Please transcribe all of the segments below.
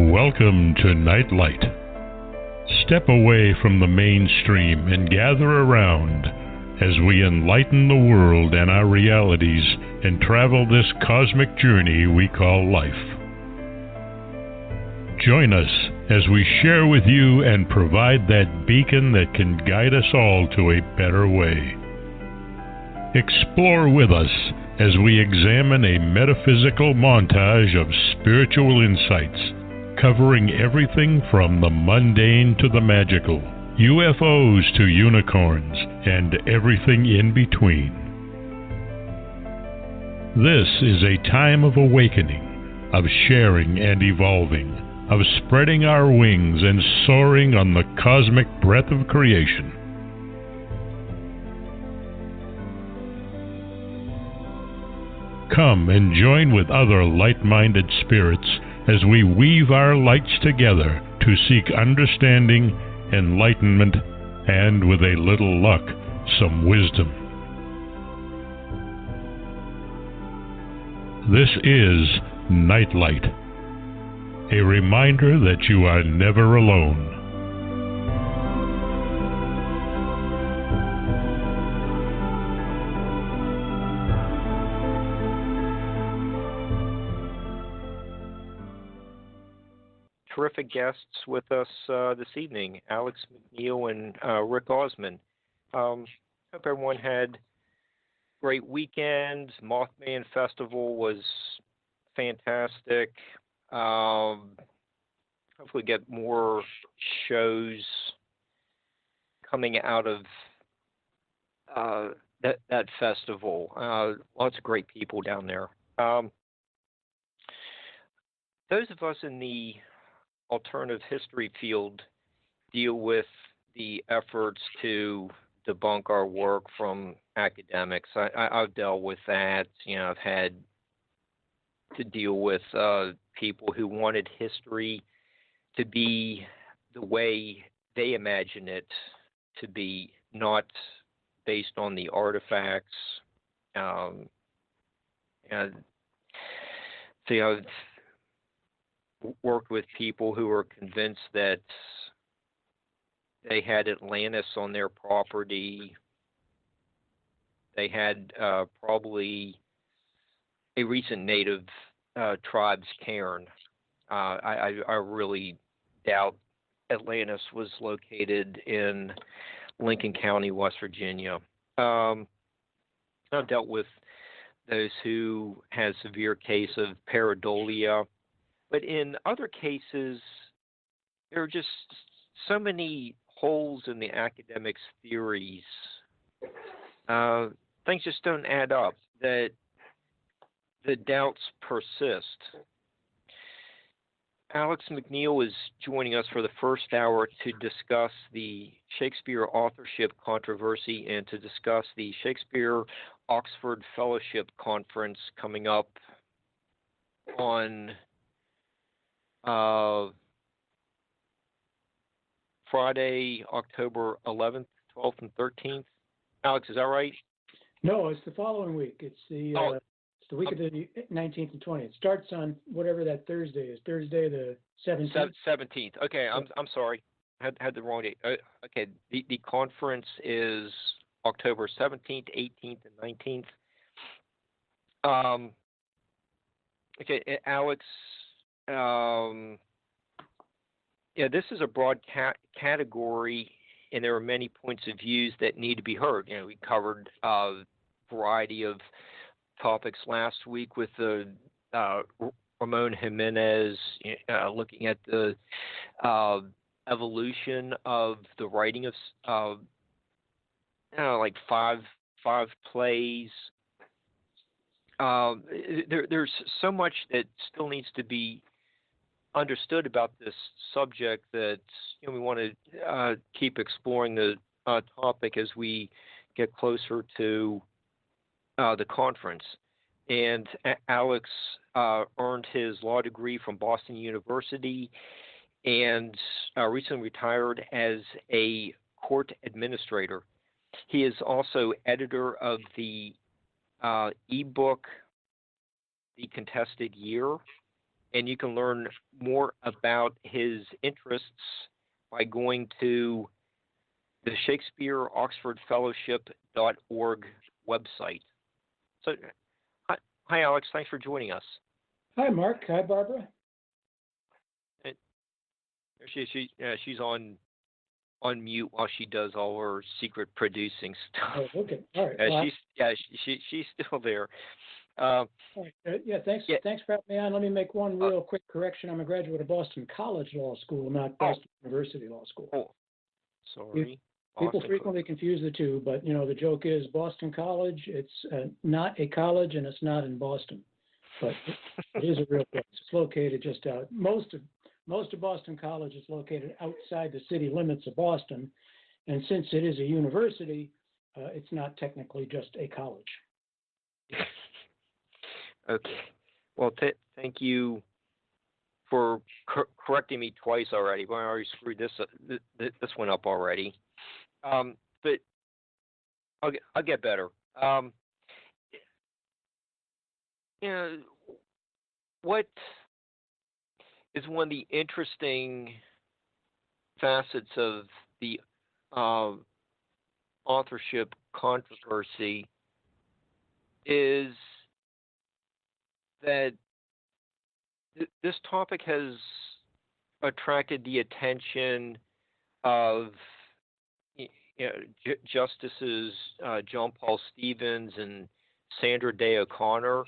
Welcome to Nightlight. Step away from the mainstream and gather around as we enlighten the world and our realities and travel this cosmic journey we call life. Join us as we share with you and provide that beacon that can guide us all to a better way. Explore with us as we examine a metaphysical montage of spiritual insights, covering everything from the mundane to the magical, UFOs to unicorns, and everything in between. This is a time of awakening, of sharing and evolving, of spreading our wings and soaring on the cosmic breath of creation. Come and join with other light-minded spirits as we weave our lights together to seek understanding, enlightenment, and with a little luck, some wisdom. This is Nightlight, a reminder that you are never alone. Terrific guests with us this evening, Alex McNeil and Rick Osmon. Hope everyone had a great weekend. Mothman Festival was fantastic. Hopefully get more shows coming out of that festival. Lots of great people down there. Those of us in the alternative history field deal with the efforts to debunk our work from academics. I've dealt with that. I've had to deal with people who wanted history to be the way they imagine it to be, not based on the artifacts. And so, I've worked with people who were convinced that they had Atlantis on their property. They had probably a recent native tribe's cairn. I really doubt Atlantis was located in Lincoln County, West Virginia. I've dealt with those who had a severe case of pareidolia. But in other cases, there are just so many holes in the academics' theories. Things just don't add up, that the doubts persist. Alex McNeil is joining us for the first hour to discuss the Shakespeare authorship controversy and to discuss the Shakespeare Oxford Fellowship conference coming up on Friday, October 11th, 12th, and 13th. Alex, is that right? No, it's the following week. It's the week of the 19th and 20th. It starts on whatever that Thursday is. Thursday the 17th. 17th. Okay, I'm sorry. I had the wrong date. Okay, the conference is October 17th, 18th, and 19th. Okay, Alex. This is a broad category, and there are many points of views that need to be heard. We covered a variety of topics last week with the Ramon Jimenez, looking at the evolution of the writing of like five plays. There's so much that still needs to be understood about this subject that we want to keep exploring the topic as we get closer to the conference. And Alex earned his law degree from Boston University and recently retired as a court administrator. He is also editor of the ebook, The Contested Year, and you can learn more about his interests by going to the Shakespeare Oxford Fellowship.org website. So, hi, Alex. Thanks for joining us. Hi, Mark. Hi, Barbara. She's on mute while she does all her secret producing stuff. Oh, okay. All right. She's still there. Thanks for having me on. Let me make one real quick correction. I'm a graduate of Boston College Law School, not Boston University Law School. Oh, sorry. People frequently confuse the two, but the joke is Boston College. It's not a college, and it's not in Boston, but it is a real place. It's located just out. Most of Boston College is located outside the city limits of Boston, and since it is a university, it's not technically just a college. Okay. Well, thank you for correcting me twice already. Well, I already screwed this one up already. But I'll get better. What is one of the interesting facets of the authorship controversy is that this topic has attracted the attention of Justices John Paul Stevens and Sandra Day O'Connor.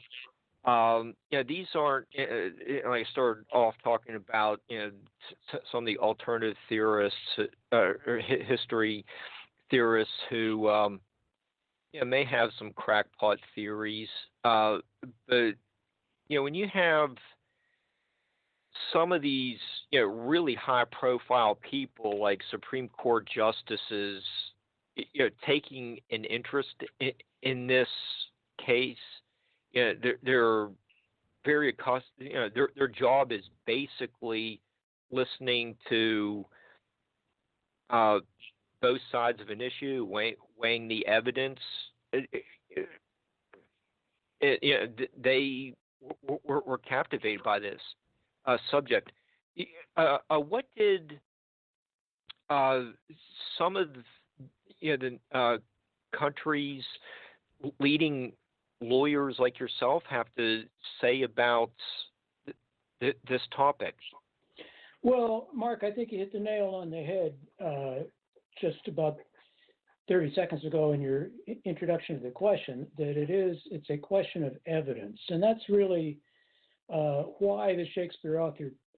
These aren't. I started off talking about some of the alternative theorists, or history theorists who may have some crackpot theories, but when you have some of these really high-profile people like Supreme Court justices, taking an interest in this case, they're very accustomed. Their job is basically listening to both sides of an issue, weighing the evidence. They were captivated by this subject. What did some of the country's leading lawyers like yourself have to say about this topic? Well, Mark, I think you hit the nail on the head just about 30 seconds ago in your introduction to the question, that it's a question of evidence. And that's really why the Shakespeare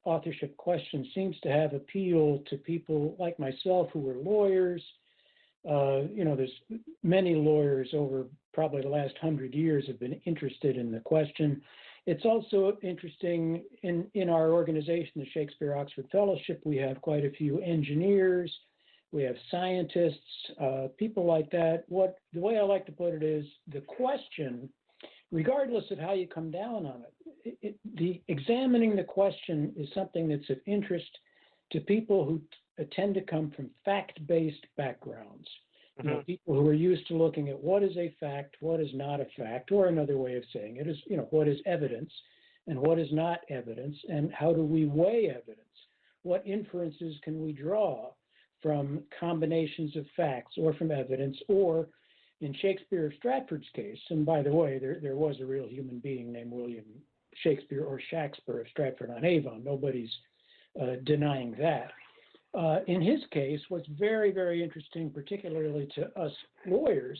authorship question seems to have appeal to people like myself who are lawyers. There's many lawyers over probably the last 100 years have been interested in the question. It's also interesting in our organization, the Shakespeare Oxford Fellowship. We have quite a few engineers, we have scientists, people like that. The way I like to put it is the question, regardless of how you come down on it, examining the question is something that's of interest to people who tend to come from fact-based backgrounds. Mm-hmm. People who are used to looking at what is a fact, what is not a fact, or another way of saying it is, what is evidence and what is not evidence, and how do we weigh evidence? What inferences can we draw from combinations of facts or from evidence, or in Shakespeare of Stratford's case, and by the way, there was a real human being named William Shakespeare or Shaxper of Stratford-on-Avon. Nobody's denying that. In his case, what's very, very interesting, particularly to us lawyers,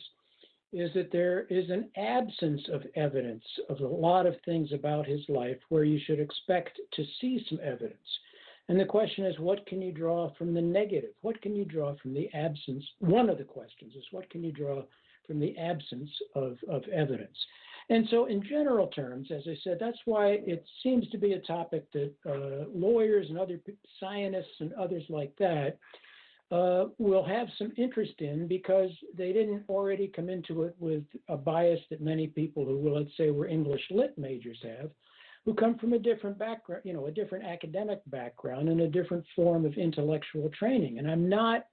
is that there is an absence of evidence of a lot of things about his life where you should expect to see some evidence. And the question is, what can you draw from the negative? What can you draw from the absence? One of the questions is, what can you draw from the absence of evidence? And so in general terms, as I said, that's why it seems to be a topic that lawyers and other scientists and others like that will have some interest in, because they didn't already come into it with a bias that many people who, let's say, were English lit majors have, who come from a different background, a different academic background and a different form of intellectual training. And I'm not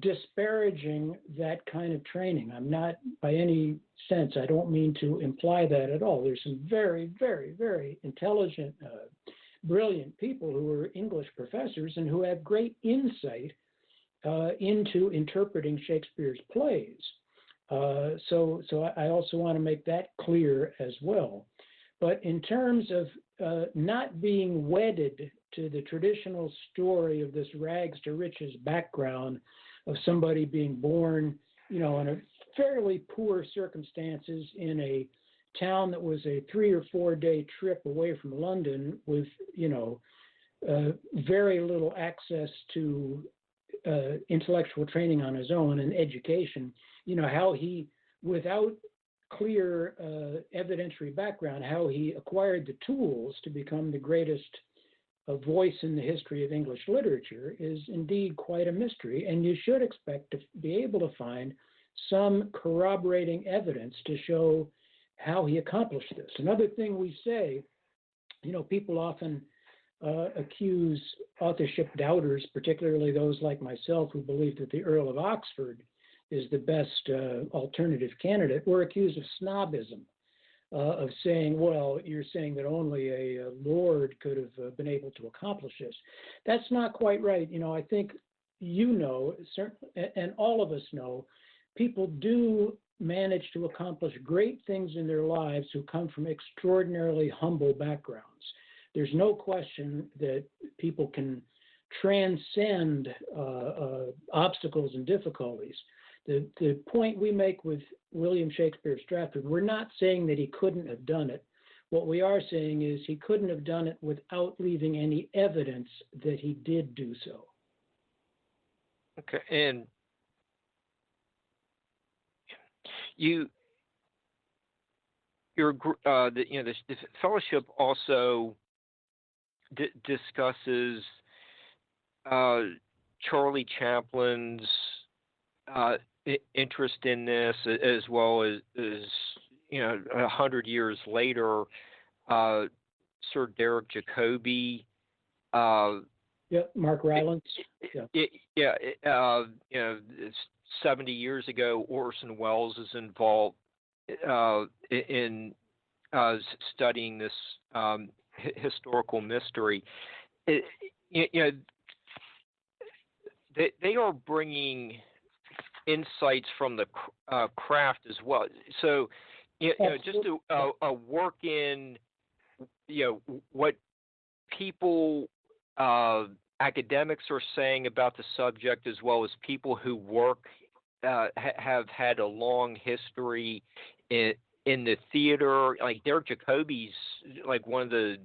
disparaging that kind of training. I'm not, by any sense, I don't mean to imply that at all. There's some very, very, very intelligent, brilliant people who are English professors and who have great insight into interpreting Shakespeare's plays. So I also want to make that clear as well. But in terms of not being wedded to the traditional story of this rags to riches background of somebody being born, in a fairly poor circumstances in a town that was a 3 or 4 day trip away from London with, very little access to intellectual training on his own and education, how he, without clear evidentiary background, how he acquired the tools to become the greatest voice in the history of English literature is indeed quite a mystery. And you should expect to be able to find some corroborating evidence to show how he accomplished this. Another thing we say, people often accuse authorship doubters, particularly those like myself who believe that the Earl of Oxford is the best alternative candidate. We're accused of snobism, of saying, well, you're saying that only a lord could have been able to accomplish this. That's not quite right. I think and all of us know, people do manage to accomplish great things in their lives who come from extraordinarily humble backgrounds. There's no question that people can transcend obstacles and difficulties. The point we make with William Shakespeare Stratford, we're not saying that he couldn't have done it. What we are saying is he couldn't have done it without leaving any evidence that he did do so. Okay, and the fellowship also discusses Charlie Chaplin's interest in this, as well as 100 years later, Sir Derek Jacobi. Mark Rylance. 70 years ago, Orson Welles is involved in studying this historical mystery. They are bringing insights from the craft as well. So, just a work in, what people, academics are saying about the subject, as well as people who work, have had a long history in the theater. Like Derek Jacobi's like one of the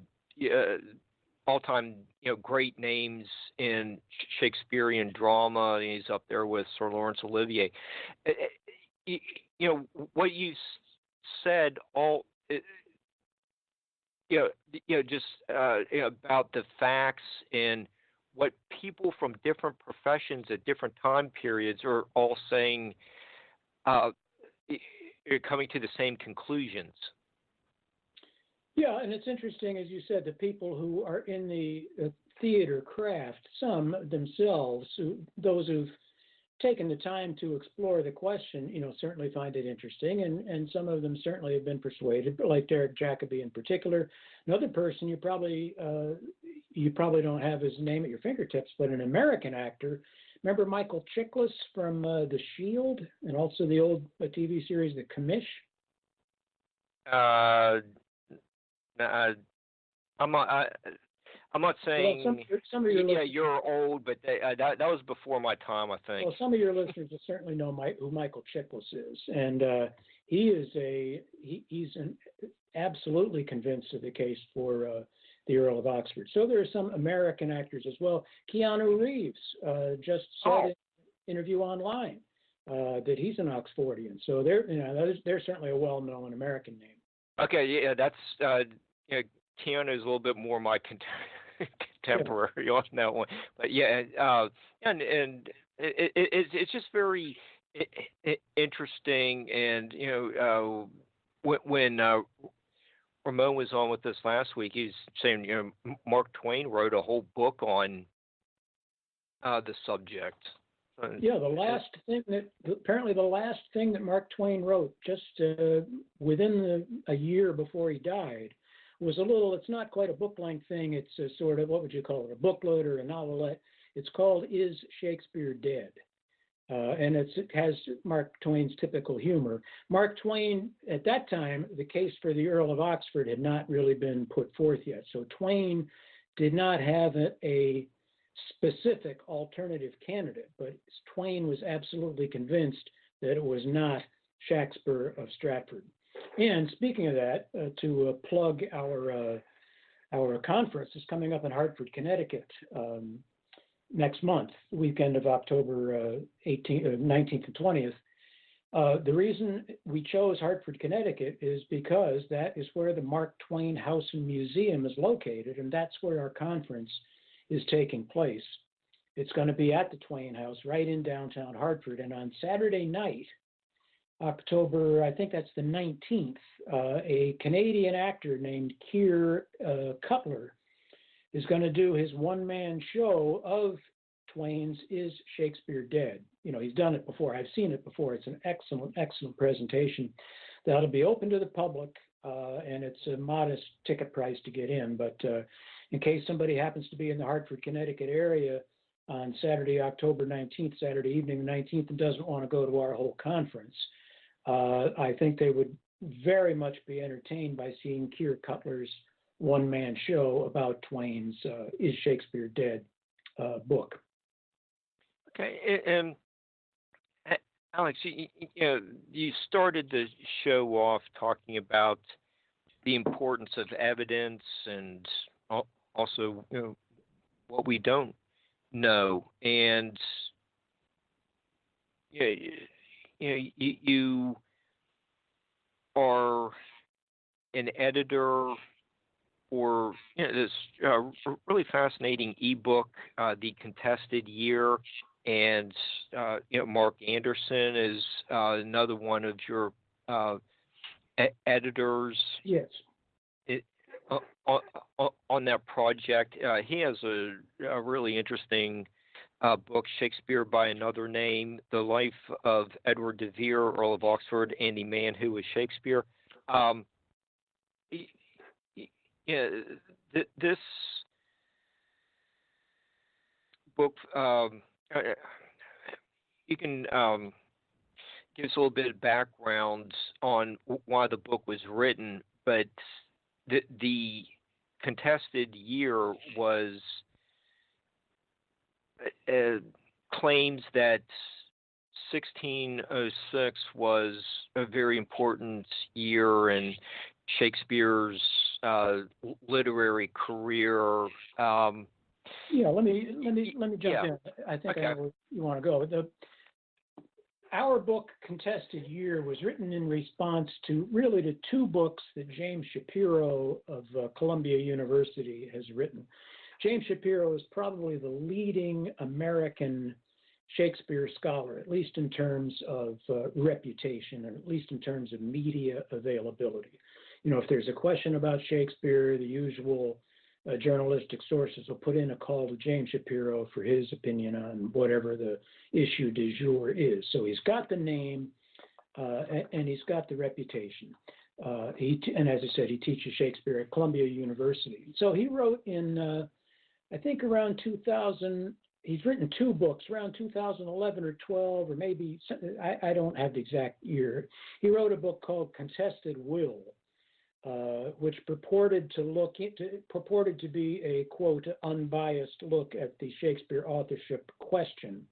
all-time great names in Shakespearean drama. He's up there with Sir Laurence Olivier. What you said just about the facts and what people from different professions at different time periods are all saying, coming to the same conclusions. Yeah, and it's interesting, as you said, the people who are in the theater craft, some themselves, those who've taken the time to explore the question, certainly find it interesting, and some of them certainly have been persuaded, but like Derek Jacobi in particular. Another person you probably don't have his name at your fingertips, but an American actor. Remember Michael Chiklis from The Shield, and also the old TV series The Commish? I'm not saying. Well, some of your listeners, you're old, but that was before my time, I think. Well, some of your listeners will certainly know who Michael Chiklis is, and he's absolutely convinced of the case for the Earl of Oxford. So there are some American actors as well. Keanu Reeves just said in an interview online that he's an Oxfordian. So they're certainly a well-known American name. Okay, yeah, that's Keanu is a little bit more my contemporary on that one, but yeah, and it's just very interesting, and when Ramon was on with us last week, he's saying Mark Twain wrote a whole book on the subject. Yeah, apparently the last thing that Mark Twain wrote, just within a year before he died, was it's not quite a book-length thing. It's a sort of, what would you call it, a booklet or a novelette. It's called Is Shakespeare Dead? And it has Mark Twain's typical humor. Mark Twain, at that time, the case for the Earl of Oxford had not really been put forth yet. So Twain did not have a specific alternative candidate, but Twain was absolutely convinced that it was not Shakespeare of Stratford. And speaking of that, to plug our conference is coming up in Hartford, Connecticut next month, weekend of October 19th and 20th. The reason we chose Hartford, Connecticut is because that is where the Mark Twain House and Museum is located, and that's where our conference is taking place. It's going to be at the Twain House right in downtown Hartford. And on Saturday night, October, I think that's the 19th, a Canadian actor named Keir Cutler is going to do his one-man show of Twain's Is Shakespeare Dead? He's done it before. I've seen it before. It's an excellent, excellent presentation. That'll be open to the public, and it's a modest ticket price to get in. But in case somebody happens to be in the Hartford, Connecticut area on Saturday, October 19th, Saturday evening, the 19th, and doesn't want to go to our whole conference, I think they would very much be entertained by seeing Keir Cutler's one-man show about Twain's Is Shakespeare Dead book. Okay, and Alex, you started the show off talking about the importance of evidence and also what we don't know, and you are an editor for this really fascinating ebook, The Contested Year, and Mark Anderson is another one of your editors. Yes. On that project, he has a really interesting book, Shakespeare by Another Name: The Life of Edward de Vere, Earl of Oxford, and the Man Who Was Shakespeare. This book, you can give us a little bit of background on why the book was written, but the Contested Year was claims that 1606 was a very important year in Shakespeare's literary career. Let me jump in. I think I know where you want to go. Our book, Contested Year, was written in response to two books that James Shapiro of Columbia University has written. James Shapiro is probably the leading American Shakespeare scholar, at least in terms of reputation and at least in terms of media availability. If there's a question about Shakespeare, the usual journalistic sources will put in a call to James Shapiro for his opinion on whatever the issue du jour is. So he's got the name and he's got the reputation. And as I said, he teaches Shakespeare at Columbia University. So he wrote in, I think around 2000, he's written two books, around 2011 or 12, or maybe, I don't have the exact year. He wrote a book called Contested Will, which purported to be a, quote, unbiased look at the Shakespeare authorship question.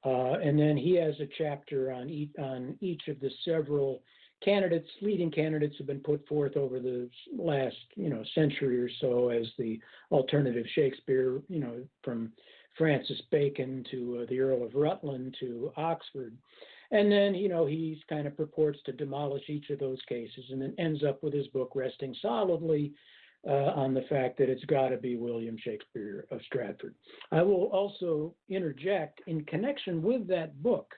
And then he has a chapter on each of the several leading candidates who have been put forth over the last, century or so as the alternative Shakespeare, from Francis Bacon to the Earl of Rutland to Oxford. And then, he kind of purports to demolish each of those cases and then ends up with his book resting solidly on the fact that it's got to be William Shakespeare of Stratford. I will also interject, in connection with that book,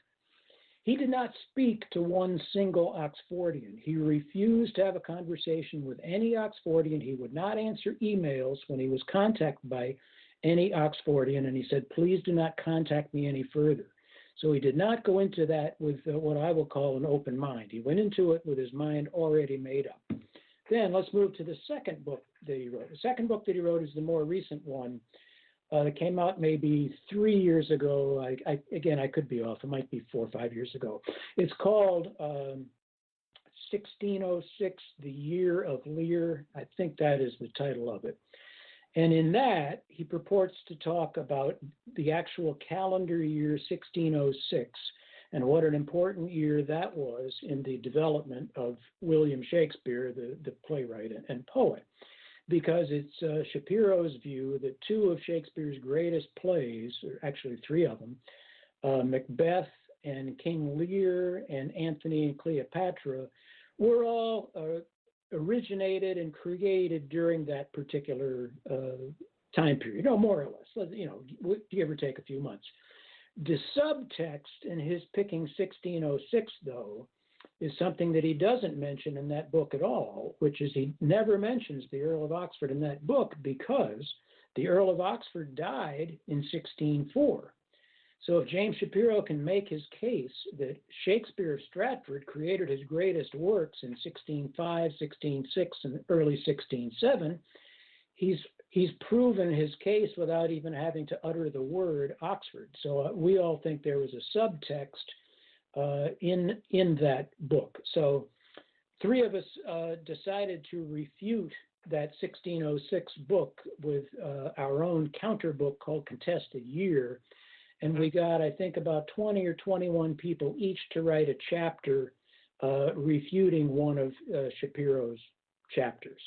he did not speak to one single Oxfordian. He refused to have a conversation with any Oxfordian. He would not answer emails when he was contacted by any Oxfordian, and he said, please do not contact me any further. So he did not go into that with what I will call an open mind. He went into it with his mind already made up. Then let's move to the second book that he wrote. The second book that he wrote is the more recent one. That came out maybe 3 years ago. I could be off. It might be 4 or 5 years ago. It's called 1606, The Year of Lear. I think that is the title of it. And in that, he purports to talk about the actual calendar year 1606 and what an important year that was in the development of William Shakespeare, the playwright and poet. Because it's Shapiro's view that two of Shakespeare's greatest plays, or actually three of them, Macbeth and King Lear and Antony and Cleopatra, were all originated and created during that particular time period, more or less, give or take a few months. The subtext in his picking 1606, though, is something that he doesn't mention in that book at all, which is he never mentions the Earl of Oxford in that book because the Earl of Oxford died in 1604. So if James Shapiro can make his case that Shakespeare of Stratford created his greatest works in 1605, 1606, and early 1607, he's proven his case without even having to utter the word Oxford. So we all think there was a subtext in that book. So three of us decided to refute that 1606 book with our own counter book called Contested Year. And we got, I think, about 20 or 21 people each to write a chapter refuting one of Shapiro's chapters.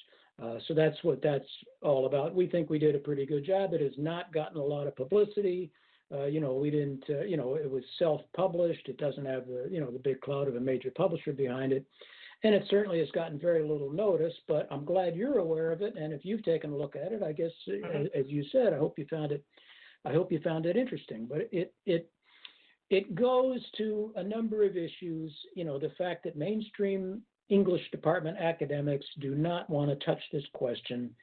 So that's what that's all about. We think we did a pretty good job. It has not gotten a lot of publicity. We didn't, it was self-published. It doesn't have the big cloud of a major publisher behind it. And it certainly has gotten very little notice, but I'm glad you're aware of it. And if you've taken a look at it, I guess, as you said, I hope you found it interesting. But it goes to a number of issues, the fact that mainstream English department academics do not want to touch this question.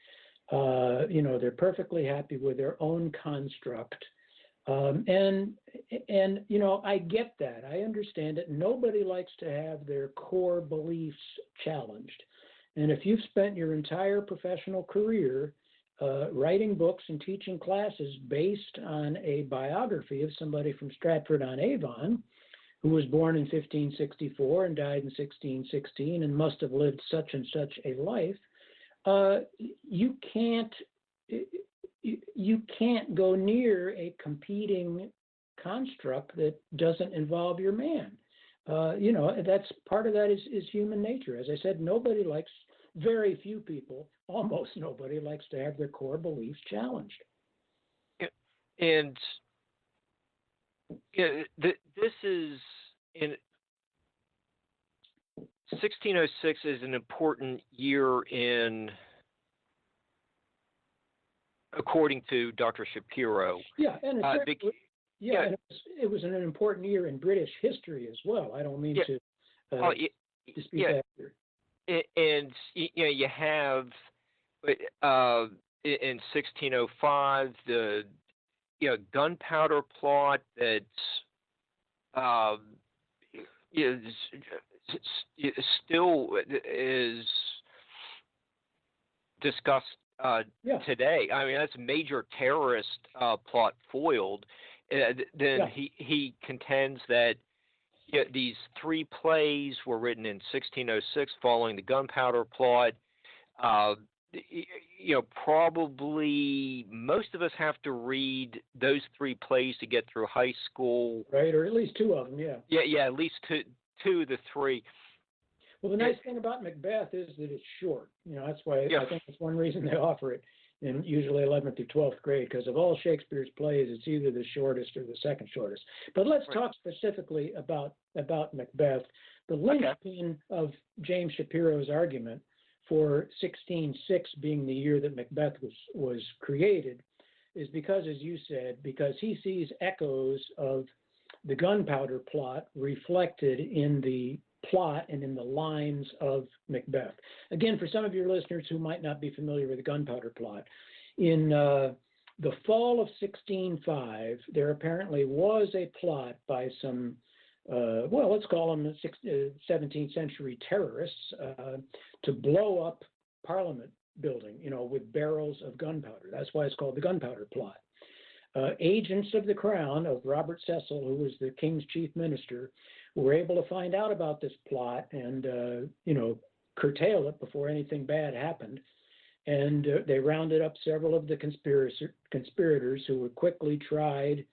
They're perfectly happy with their own construct. And I get that. I understand it. Nobody likes to have their core beliefs challenged. And if you've spent your entire professional career writing books and teaching classes based on a biography of somebody from Stratford-on-Avon who was born in 1564 and died in 1616 and must have lived such and such a life, you can't go near a competing construct that doesn't involve your man. That's part of that is human nature. As I said, very few people, almost nobody likes to have their core beliefs challenged. And this is in 1606 is an important year according to Dr. Shapiro. Yeah, and it was an important year in British history as well. I don't mean to dispute that here. And you have in 1605 the gunpowder plot that still is discussed today. I mean, that's a major terrorist plot foiled. Then he contends that these three plays were written in 1606 following the gunpowder plot. Probably most of us have to read those three plays to get through high school. Right, or at least two of them, yeah. Yeah, at least two of the three. Well, the nice thing about Macbeth is that it's short. That's why I think that's one reason they offer it in usually 11th through 12th grade, because of all Shakespeare's plays, it's either the shortest or the second shortest. But let's talk specifically about Macbeth. The linchpin of James Shapiro's argument for 1606 being the year that Macbeth was created is because, as you said, because he sees echoes of the gunpowder plot reflected in the plot and in the lines of Macbeth. Again, for some of your listeners who might not be familiar with the gunpowder plot, in the fall of 1605, there apparently was a plot by some, well, let's call them 17th century terrorists to blow up Parliament building, with barrels of gunpowder. That's why it's called the Gunpowder Plot. Agents of the Crown, of Robert Cecil, who was the King's chief minister, were able to find out about this plot and, curtail it before anything bad happened. And they rounded up several of the conspirators who were quickly tried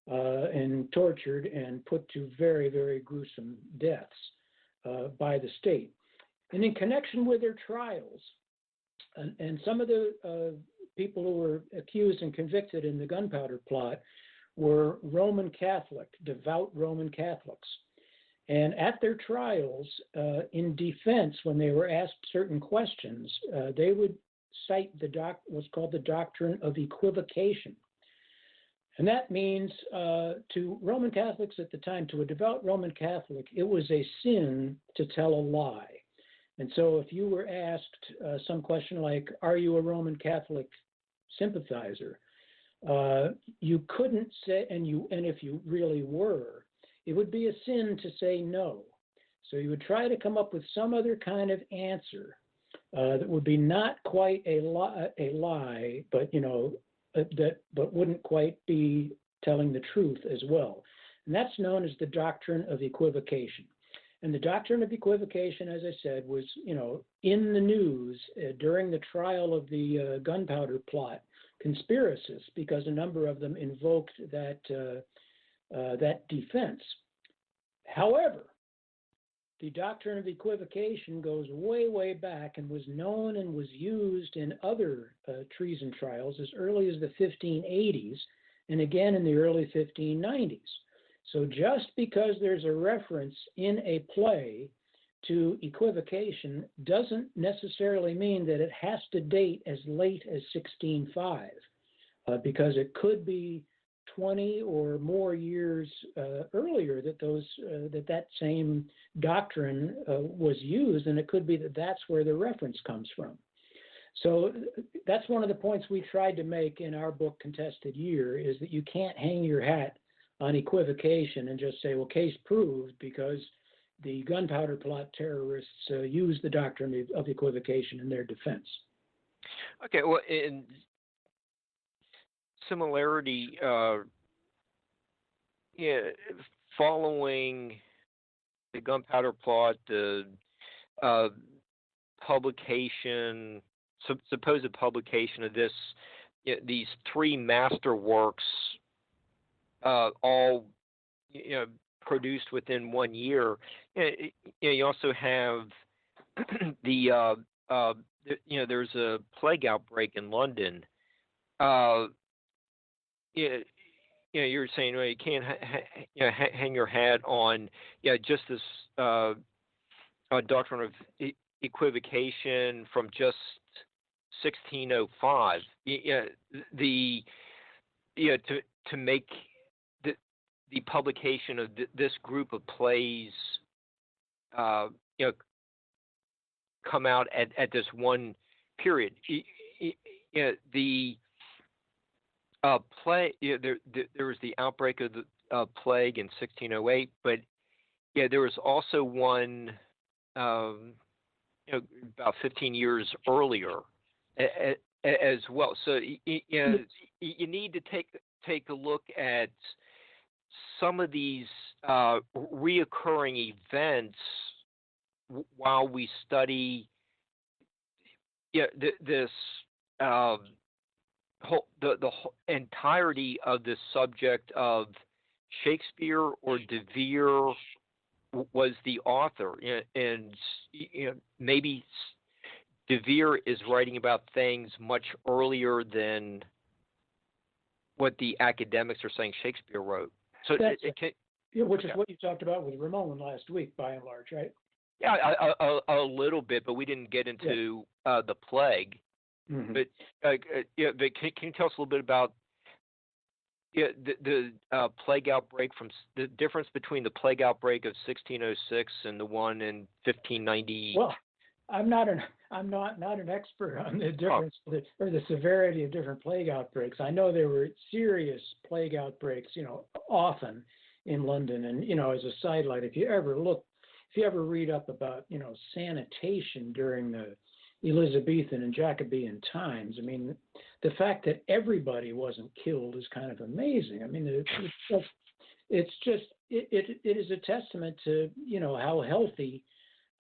and tortured and put to very, very gruesome deaths by the state. And in connection with their trials, and some of the people who were accused and convicted in the Gunpowder Plot were Roman Catholic, devout Roman Catholics. And at their trials, in defense, when they were asked certain questions, they would cite what's called the doctrine of equivocation. And that means to Roman Catholics at the time, to a devout Roman Catholic, it was a sin to tell a lie. And so if you were asked some question like, are you a Roman Catholic sympathizer? You couldn't say, and if you really were, it would be a sin to say no. So you would try to come up with some other kind of answer that would be not quite a lie, but but wouldn't quite be telling the truth as well. And that's known as the doctrine of equivocation. And the doctrine of equivocation, as I said, was in the news during the trial of the Gunpowder Plot conspiracists, because a number of them invoked that defense. However, the doctrine of equivocation goes way, way back and was known and was used in other treason trials as early as the 1580s and again in the early 1590s. So just because there's a reference in a play to equivocation doesn't necessarily mean that it has to date as late as 1605, because it could be 20 or more years earlier that same doctrine was used, and it could be that that's where the reference comes from. So that's one of the points we tried to make in our book, Contested Year, is that you can't hang your hat on equivocation and just say, well, case proved, because the Gunpowder Plot terrorists used the doctrine of equivocation in their defense. Okay, well, in similarity, following the Gunpowder Plot, the publication, supposed publication of these three masterworks, all produced within 1 year. You also have there's a plague outbreak in London. You're saying, well, you can't hang your hat on just this doctrine of equivocation from just 1605. To make the publication of this group of plays come out at this one period. The plague, there was the outbreak of the plague in 1608, but there was also one about 15 years earlier as well. So you need to take a look at some of these reoccurring events while we study this the whole entirety of the subject of Shakespeare or De Vere was the author, and maybe De Vere is writing about things much earlier than what the academics are saying Shakespeare wrote. So which is what you talked about with Ramon last week, by and large, right? Yeah, a little bit, but we didn't get into the plague. Mm-hmm. But but can you tell us a little bit about the plague outbreak, from the difference between the plague outbreak of 1606 and the one in 1590? Well, I'm not an expert on the difference or the severity of different plague outbreaks. I know there were serious plague outbreaks, often in London. And as a sidelight, if you ever read up about sanitation during the Elizabethan and Jacobean times, I mean, the fact that everybody wasn't killed is kind of amazing. I mean, it is a testament to how healthy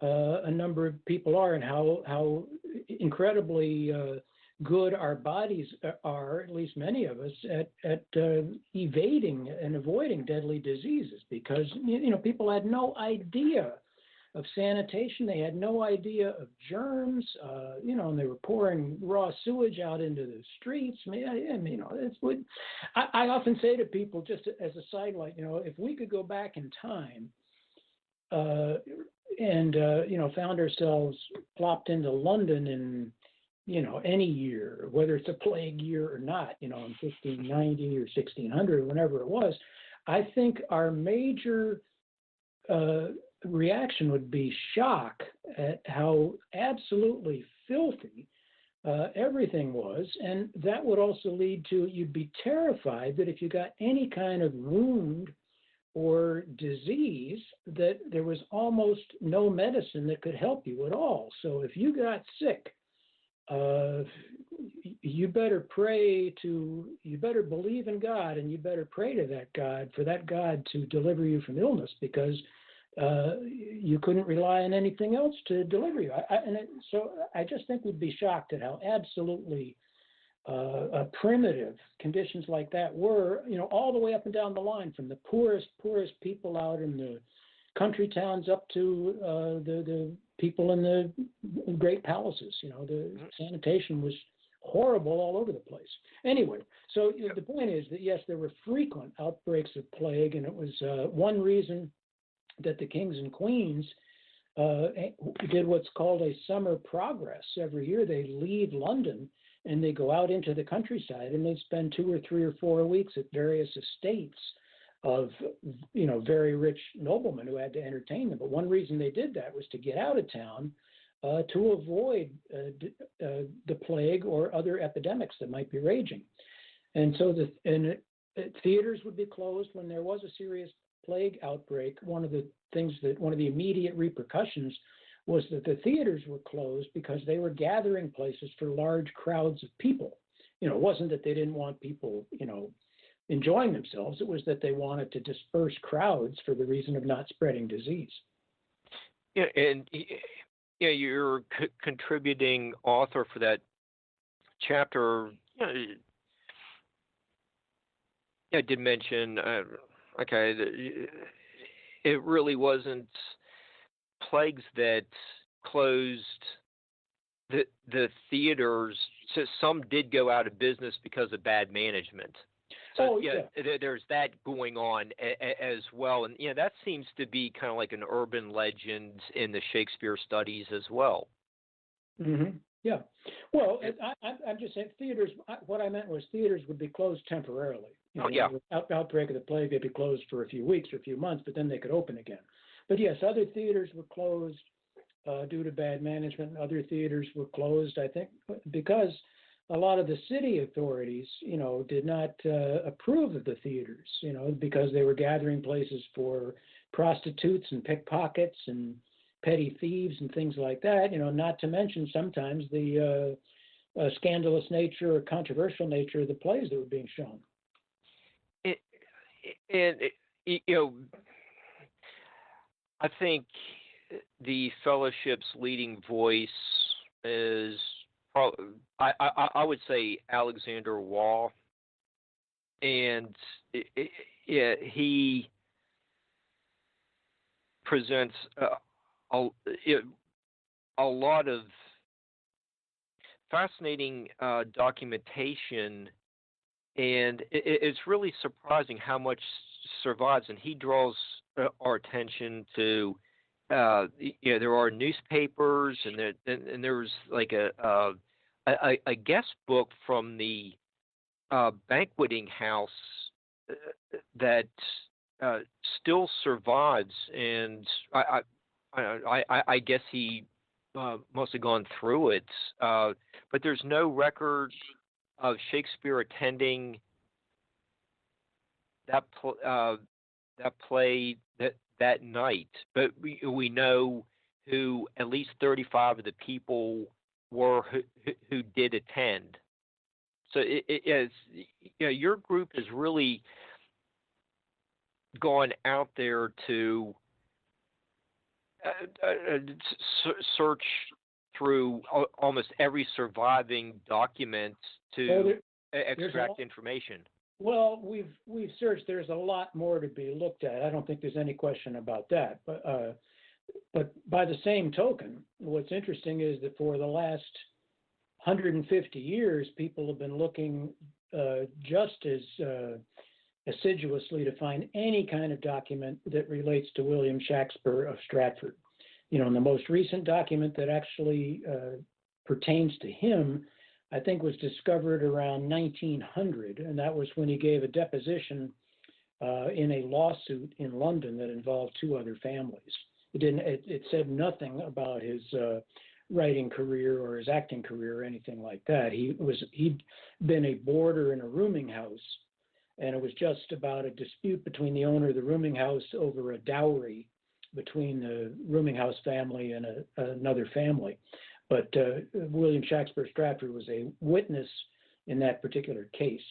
a number of people are, and how incredibly good our bodies are, at least many of us, at evading and avoiding deadly diseases, because people had no idea of sanitation. They had no idea of germs, and they were pouring raw sewage out into the streets. I often say to people, just as a sidelight, if we could go back in time and found ourselves plopped into London in any year, whether it's a plague year or not, in 1590 or 1600, whenever it was, I think our major reaction would be shock at how absolutely filthy everything was. And that would also lead to, you'd be terrified that if you got any kind of wound or disease, that there was almost no medicine that could help you at all. So if you got sick, you better believe in God, and you better pray to that God, for that God to deliver you from illness, because you couldn't rely on anything else to deliver you. So I just think we'd be shocked at how absolutely primitive conditions like that were, all the way up and down the line, from the poorest people out in the country towns up to the people in the great palaces. The sanitation was horrible all over the place. Anyway, so the point is that, yes, there were frequent outbreaks of plague, and it was one reason that the kings and queens did what's called a summer progress. Every year they leave London and they go out into the countryside, and they spend 2 or 3 or 4 weeks at various estates of very rich noblemen who had to entertain them. But one reason they did that was to get out of town to avoid the plague or other epidemics that might be raging. And so theaters would be closed when there was a serious plague outbreak. One of the immediate repercussions was that the theaters were closed because they were gathering places for large crowds of people. It wasn't that they didn't want people, enjoying themselves. It was that they wanted to disperse crowds for the reason of not spreading disease. Yeah, and you're contributing author for that chapter. I did mention, it really wasn't plagues that closed the theaters. So some did go out of business because of bad management. So there's that going on as well, and that seems to be kind of like an urban legend in the Shakespeare studies as well. Mm-hmm. Yeah. Well, I'm just saying theaters. What I meant was theaters would be closed temporarily. Outbreak of the plague, they'd be closed for a few weeks or a few months, but then they could open again. But yes, other theaters were closed due to bad management. Other theaters were closed, I think, because a lot of the city authorities, did not approve of the theaters, because they were gathering places for prostitutes and pickpockets and petty thieves and things like that. Not to mention sometimes the scandalous nature or controversial nature of the plays that were being shown. I think the fellowship's leading voice is, I would say, Alexander Waugh, and he presents a lot of fascinating documentation, and it's really surprising how much survives. And he draws our attention to there are newspapers, and there's like a guest book from the banqueting house that still survives, and I guess he mostly gone through it, but there's no record of Shakespeare attending that play that night. But we know who at least 35 of the people were who did attend. So it is, your group has really gone out there to search through almost every surviving document to extract information. Well, we've searched. There's a lot more to be looked at. I don't think there's any question about that. But by the same token, what's interesting is that for the last 150 years, people have been looking just as assiduously to find any kind of document that relates to William Shakespeare of Stratford. And the most recent document that actually pertains to him, I think, was discovered around 1900, and that was when he gave a deposition in a lawsuit in London that involved two other families. It said nothing about his writing career or his acting career or anything like that. He'd been a boarder in a rooming house, and it was just about a dispute between the owner of the rooming house over a dowry between the rooming house family and another family. But William Shakespeare Stratford was a witness in that particular case.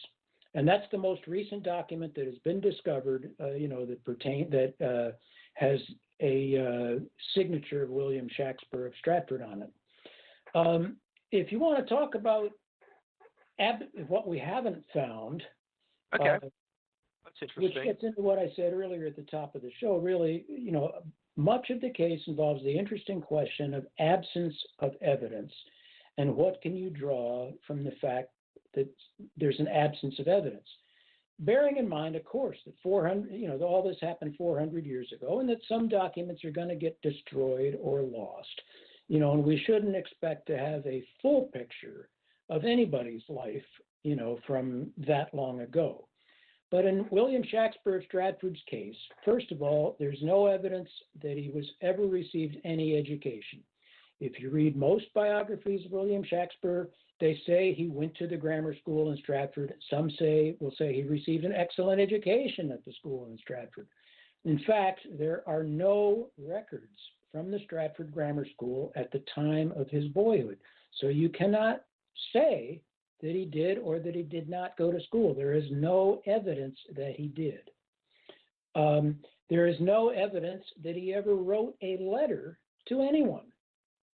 And that's the most recent document that has been discovered, that has a signature of William Shakespeare of Stratford on it. If you want to talk about what we haven't found, okay. That's interesting. Which gets into what I said earlier at the top of the show. Really, much of the case involves the interesting question of absence of evidence, and what can you draw from the fact that there's an absence of evidence. Bearing in mind, of course, that all this happened 400 years ago, and that some documents are going to get destroyed or lost. And we shouldn't expect to have a full picture of anybody's life, from that long ago. But in William Shakespeare of Stratford's case, first of all, there's no evidence that he was ever received any education. If you read most biographies of William Shakespeare, they say he went to the grammar school in Stratford. Some will say he received an excellent education at the school in Stratford. In fact, there are no records from the Stratford Grammar School at the time of his boyhood. So you cannot say that he did or that he did not go to school. There is no evidence that he did. There is no evidence that he ever wrote a letter to anyone.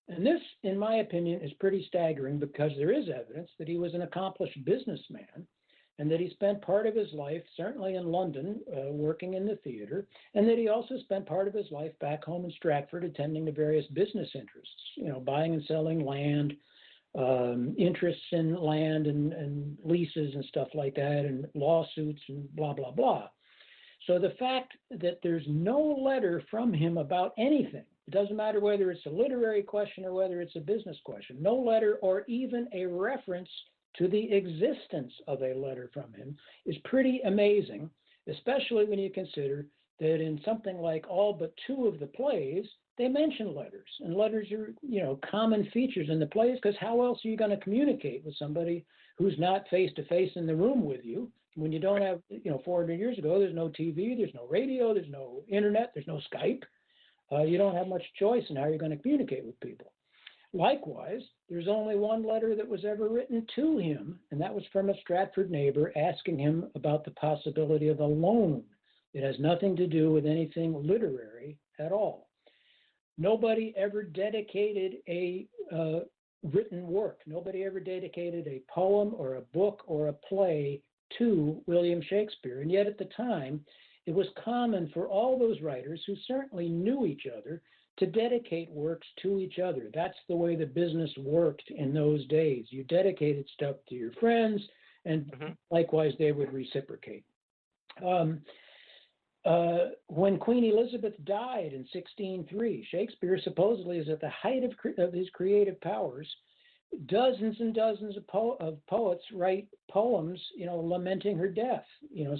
And this, in my opinion, is pretty staggering, because there is evidence that he was an accomplished businessman and that he spent part of his life, certainly in London, working in the theater, and that he also spent part of his life back home in Stratford attending to various business interests, buying and selling land, interests in land and leases and stuff like that, and lawsuits and blah, blah, blah. So the fact that there's no letter from him about anything, it doesn't matter whether it's a literary question or whether it's a business question, no letter or even a reference to the existence of a letter from him, is pretty amazing, especially when you consider that in something like all but two of the plays, they mention letters, and letters are, common features in the plays, because how else are you going to communicate with somebody who's not face-to-face in the room with you when you don't have, 400 years ago, there's no TV, there's no radio, there's no internet, there's no Skype. You don't have much choice in how you're going to communicate with people. Likewise, there's only one letter that was ever written to him, and that was from a Stratford neighbor asking him about the possibility of a loan. It has nothing to do with anything literary at all. Nobody ever dedicated a written work. Nobody ever dedicated a poem or a book or a play to William Shakespeare. And yet at the time, it was common for all those writers who certainly knew each other to dedicate works to each other. That's the way the business worked in those days. You dedicated stuff to your friends, and likewise they would reciprocate. When Queen Elizabeth died in 1603, Shakespeare supposedly is at the height of his creative powers. Dozens and dozens of poets write poems, lamenting her death,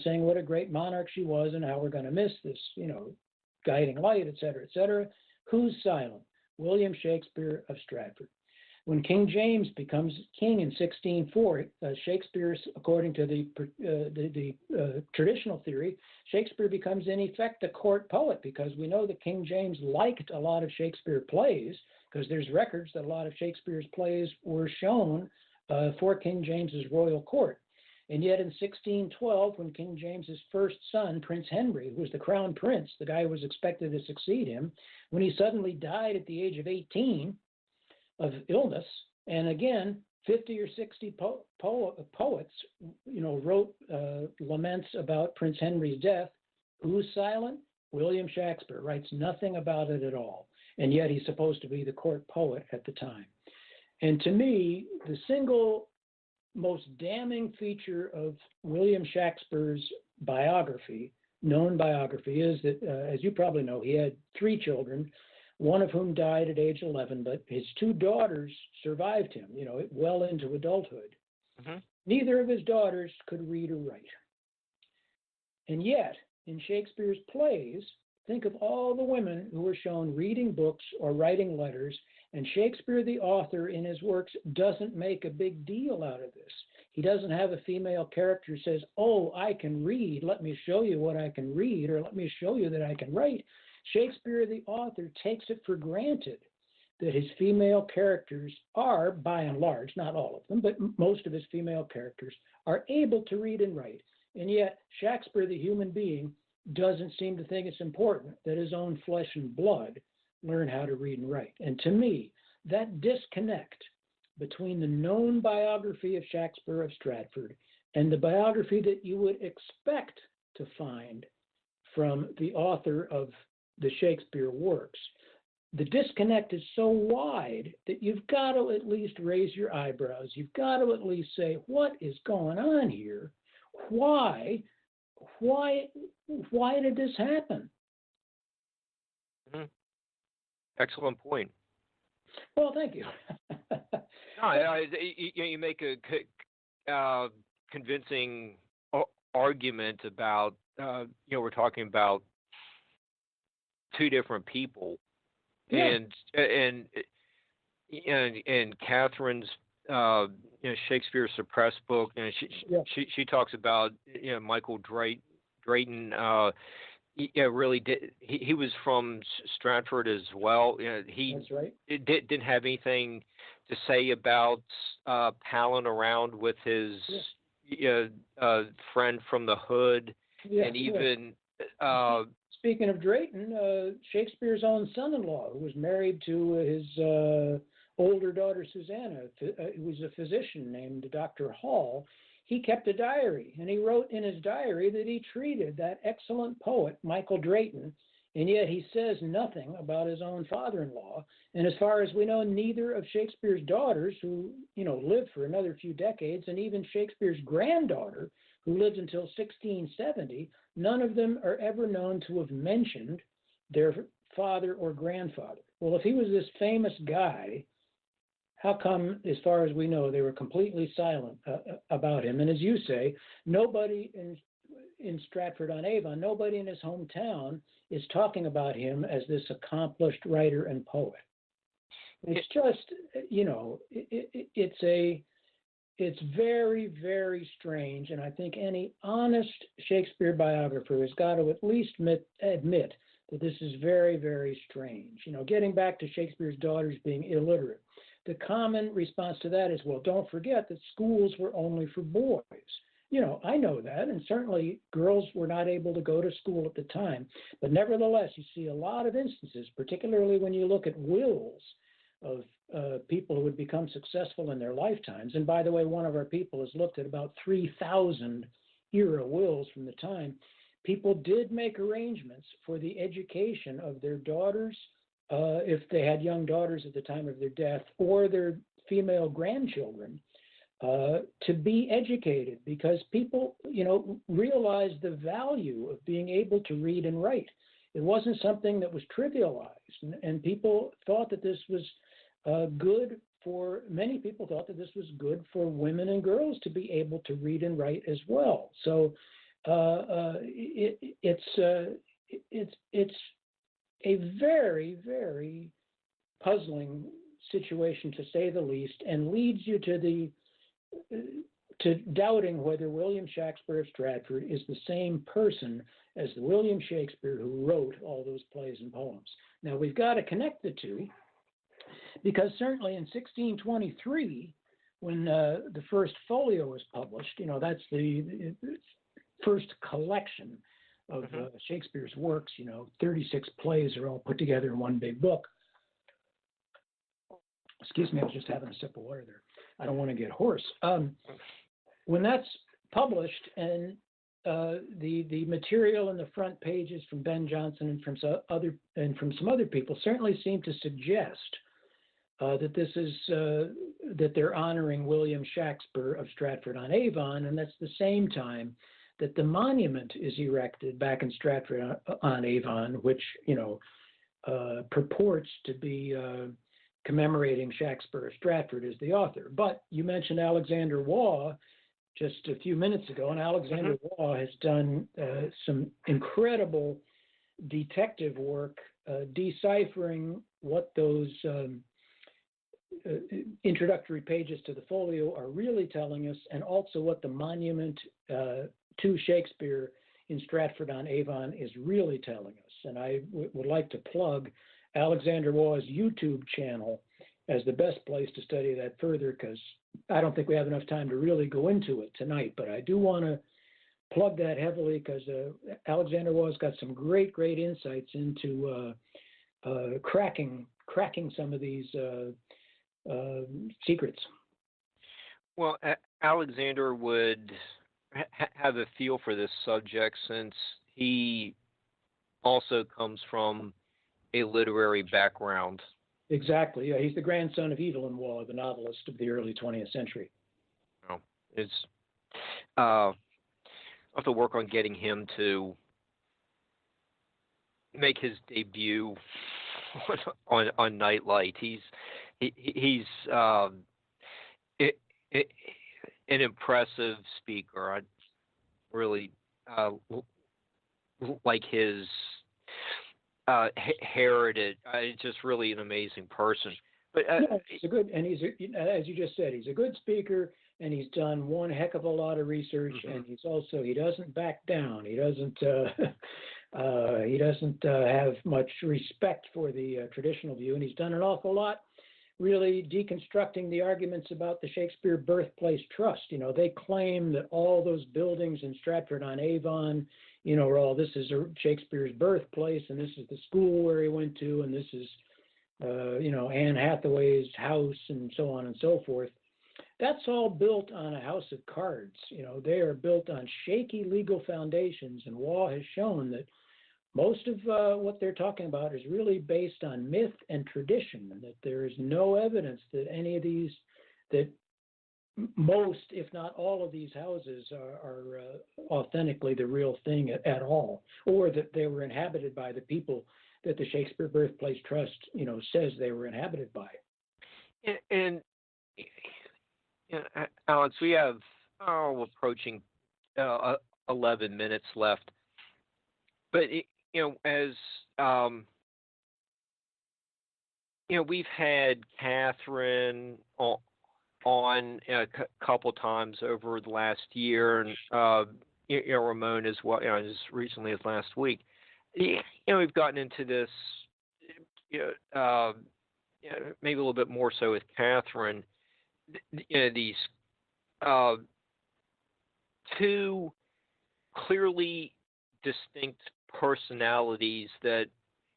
saying what a great monarch she was and how we're going to miss this, guiding light, et cetera, et cetera. Who's silent? William Shakespeare of Stratford. When King James becomes king in 1604, Shakespeare, according to the traditional theory, Shakespeare becomes in effect a court poet, because we know that King James liked a lot of Shakespeare plays, because there's records that a lot of Shakespeare's plays were shown for King James's royal court. And yet in 1612, when King James's first son, Prince Henry, who was the crown prince, the guy who was expected to succeed him, when he suddenly died at the age of 18 of illness, and again, 50 or 60 poets, wrote laments about Prince Henry's death. Who's silent? William Shakespeare writes nothing about it at all, and yet he's supposed to be the court poet at the time. And to me, the single most damning feature of William Shakespeare's biography, known biography, is that, as you probably know, he had 3 children, one of whom died at age 11, but his 2 daughters survived him, well into adulthood. Mm-hmm. Neither of his daughters could read or write. And yet, in Shakespeare's plays, think of all the women who were shown reading books or writing letters, and Shakespeare, the author, in his works doesn't make a big deal out of this. He doesn't have a female character who says, oh, I can read, let me show you what I can read, or let me show you that I can write. Shakespeare, the author, takes it for granted that his female characters are, by and large, not all of them, but most of his female characters are able to read and write. And yet, Shakespeare, the human being, doesn't seem to think it's important that his own flesh and blood learn how to read and write. And to me, that disconnect between the known biography of Shakespeare of Stratford and the biography that you would expect to find from the author of the Shakespeare works, the disconnect is so wide that you've got to at least raise your eyebrows. You've got to at least say, what is going on here? Why did this happen? Mm-hmm. Excellent point. Well, thank you. You make a convincing argument about, we're talking about 2 different people, yeah. and Catherine's Shakespeare Suppressed book, she talks about Michael Drayton. Really did. He was from Stratford as well. That's right. Didn't have anything to say about palling around with his friend from the hood, and even. Speaking of Drayton, Shakespeare's own son-in-law, who was married to his older daughter Susanna, who was a physician named Dr. Hall, he kept a diary, and he wrote in his diary that he treated that excellent poet, Michael Drayton, and yet he says nothing about his own father-in-law. And as far as we know, neither of Shakespeare's daughters, who lived for another few decades, and even Shakespeare's granddaughter, who lived until 1670, none of them are ever known to have mentioned their father or grandfather. Well, if he was this famous guy, how come, as far as we know, they were completely silent about him? And as you say, nobody in Stratford-on-Avon, nobody in his hometown is talking about him as this accomplished writer and poet. It's just, it's very, very strange, and I think any honest Shakespeare biographer has got to at least admit that this is very, very strange. Getting back to Shakespeare's daughters being illiterate, the common response to that is, well, don't forget that schools were only for boys. I know that, and certainly girls were not able to go to school at the time, but nevertheless, you see a lot of instances, particularly when you look at wills of people who would become successful in their lifetimes. And by the way, one of our people has looked at about 3,000 era wills from the time. People did make arrangements for the education of their daughters, if they had young daughters at the time of their death, or their female grandchildren, to be educated, because people, realized the value of being able to read and write. It wasn't something that was trivialized, and people thought that this was many people thought that this was good for women and girls to be able to read and write as well. So it's a very, very puzzling situation, to say the least, and leads you to doubting whether William Shakespeare of Stratford is the same person as the William Shakespeare who wrote all those plays and poems. Now, we've got to connect the two, because certainly in 1623, when the first folio was published, that's the first collection of Shakespeare's works. 36 plays are all put together in one big book. Excuse me, I was just having a sip of water there. I don't want to get hoarse. When that's published, and the material in the front pages from Ben Jonson and from some other people certainly seem to suggest that this is that they're honoring William Shakespeare of Stratford-on-Avon, and that's the same time that the monument is erected back in Stratford-on-Avon, which purports to be commemorating Shakespeare of Stratford as the author. But you mentioned Alexander Waugh just a few minutes ago, and Alexander Waugh has done some incredible detective work deciphering what those introductory pages to the folio are really telling us, and also what the monument to Shakespeare in Stratford-on-Avon is really telling us. And I would like to plug Alexander Waugh's YouTube channel as the best place to study that further, because I don't think we have enough time to really go into it tonight, but I do want to plug that heavily, because Alexander Waugh's got some great insights into cracking some of these secrets. Well, Alexander would have a feel for this subject, since he also comes from a literary background. Exactly. Yeah, he's the grandson of Evelyn Waugh, the novelist of the early 20th century. Oh, I'll have to work on getting him to make his debut on Nightlight. He's an impressive speaker. I really like his heritage. Just really an amazing person. But he's a good, and as you just said, he's a good speaker, and he's done one heck of a lot of research, and he doesn't back down. He doesn't have much respect for the traditional view, and he's done an awful lot really deconstructing the arguments about the Shakespeare Birthplace Trust. They claim that all those buildings in Stratford-on-Avon, are all, this is Shakespeare's birthplace, and this is the school where he went to, and this is, Anne Hathaway's house, and so on and so forth. That's all built on a house of cards. They are built on shaky legal foundations, and Waugh has shown that most of what they're talking about is really based on myth and tradition, and that there is no evidence that any of these, that most, if not all of these houses are authentically the real thing at all, or that they were inhabited by the people that the Shakespeare Birthplace Trust, says they were inhabited by. And Alex, we have approaching 11 minutes left, but as we've had Catherine on a couple times over the last year, and Ramon as well, as recently as last week. We've gotten into this, maybe a little bit more so with Catherine. These two clearly distinct personalities that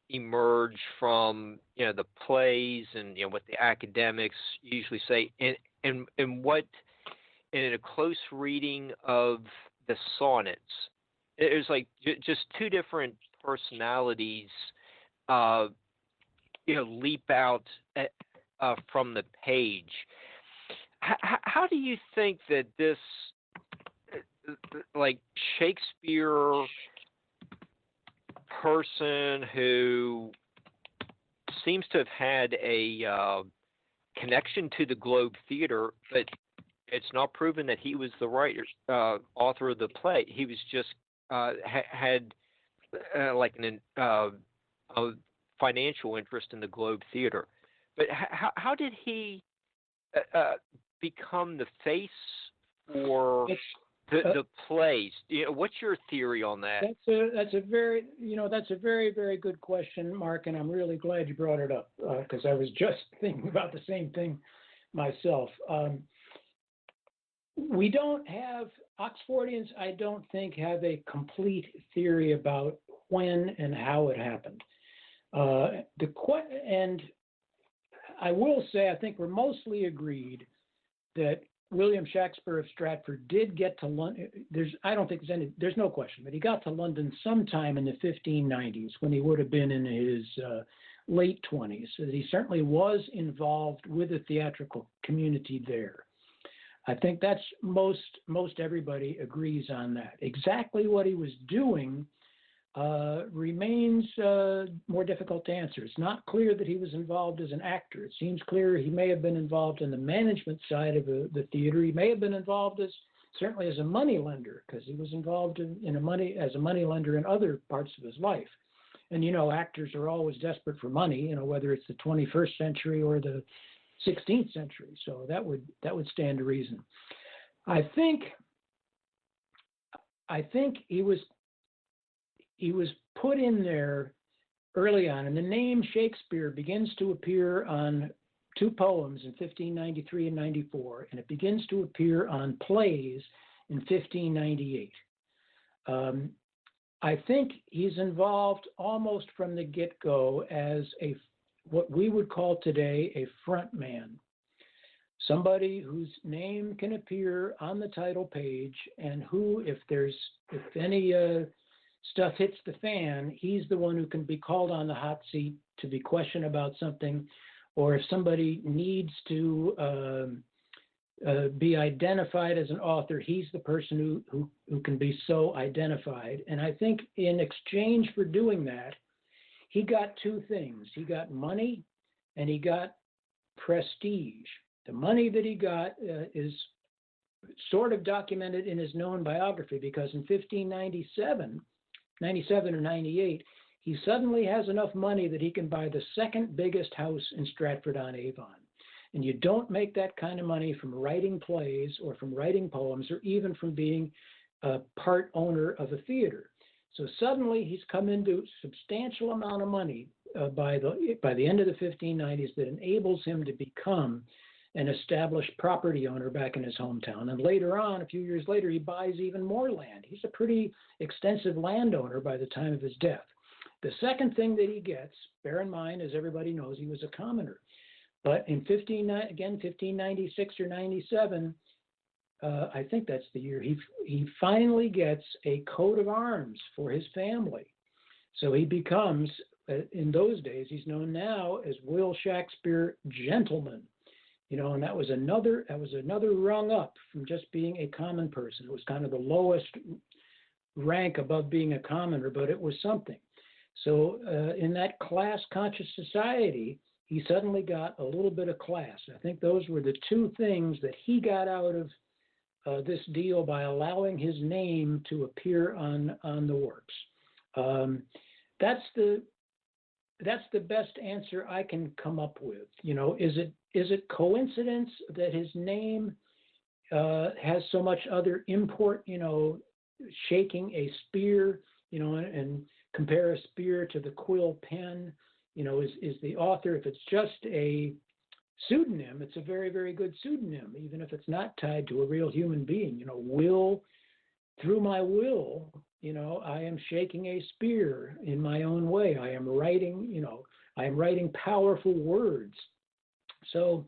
emerge from the plays and what the academics usually say, and what in a close reading of the sonnets, it was like just two different personalities leap out from the page. How do you think that this, like, Shakespeare person who seems to have had a connection to the Globe Theater, but it's not proven that he was the writer, author of the play. He was just had like a financial interest in the Globe Theater. But how did he become the face for the plays? What's your theory on that? That's a very very good question, Mark, and I'm really glad you brought it up because I was just thinking about the same thing myself. We don't have Oxfordians. I don't think have a complete theory about when and how it happened. And I will say I think we're mostly agreed that William Shakespeare of Stratford did get to London. There's no question, but he got to London sometime in the 1590s when he would have been in his late 20s. So he certainly was involved with the theatrical community there. I think that's most everybody agrees on that. Exactly what he was doing remains more difficult to answer. It's not clear that he was involved as an actor. It seems clear he may have been involved in the management side of the theater. He may have been involved certainly as a money lender, because he was involved as a money lender in other parts of his life. And actors are always desperate for money, whether it's the 21st century or the 16th century. So that would stand to reason. I think he was put in there early on, and the name Shakespeare begins to appear on two poems in 1593 and 94, and it begins to appear on plays in 1598. I think he's involved almost from the get-go as what we would call today a front man, somebody whose name can appear on the title page, and who, if any stuff hits the fan, he's the one who can be called on the hot seat to be questioned about something, or if somebody needs to be identified as an author, he's the person who can be so identified. And I think in exchange for doing that, he got two things. He got money and he got prestige. The money that he got is sort of documented in his known biography, because in 1597 or 98, he suddenly has enough money that he can buy the second biggest house in Stratford-on-Avon. And you don't make that kind of money from writing plays or from writing poems or even from being a part owner of a theater. So suddenly he's come into a substantial amount of money by the end of the 1590s that enables him to become an established property owner back in his hometown. And later on, a few years later, he buys even more land. He's a pretty extensive landowner by the time of his death. The second thing that he gets, bear in mind, as everybody knows, he was a commoner. But in 1596 or 97, I think that's the year, he finally gets a coat of arms for his family. So he becomes, in those days, he's known now as Will Shakespeare Gentleman. And that was another rung up from just being a common person. It was kind of the lowest rank above being a commoner, but it was something. So in that class-conscious society, he suddenly got a little bit of class. I think those were the two things that he got out of this deal by allowing his name to appear on the works. That's the best answer I can come up with. Is it coincidence that his name has so much other import? Shaking a spear, and compare a spear to the quill pen. Is the author, if it's just a pseudonym, it's a very, very good pseudonym, even if it's not tied to a real human being. Will, through my will, I am shaking a spear in my own way. I am writing powerful words. So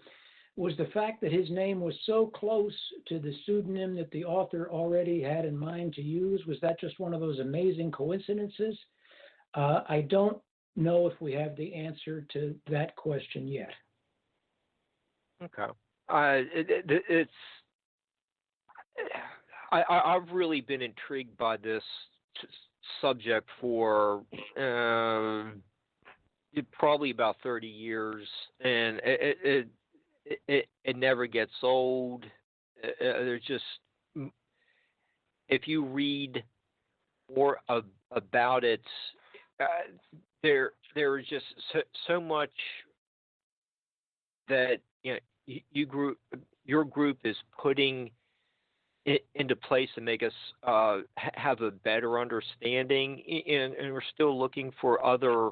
was the fact that his name was so close to the pseudonym that the author already had in mind to use, was that just one of those amazing coincidences? I don't know if we have the answer to that question yet. Okay. I've really been intrigued by this subject for probably about 30 years, and it never gets old. There's just, if you read more about it, there is just so much that your group is putting it into place to make us have a better understanding, and we're still looking for other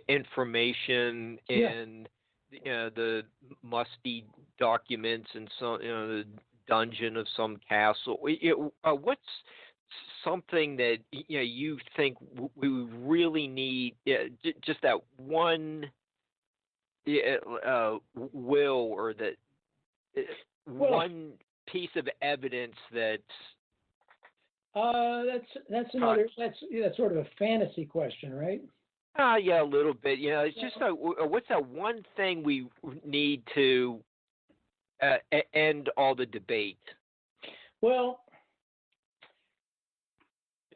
information in the musty documents and some the dungeon of some castle. What's something that you think we really need? Just that one will, or that one piece of evidence that. That's another. That's sort of a fantasy question, right? Yeah, a little bit. It's just what's that one thing we need to end all the debate? Well,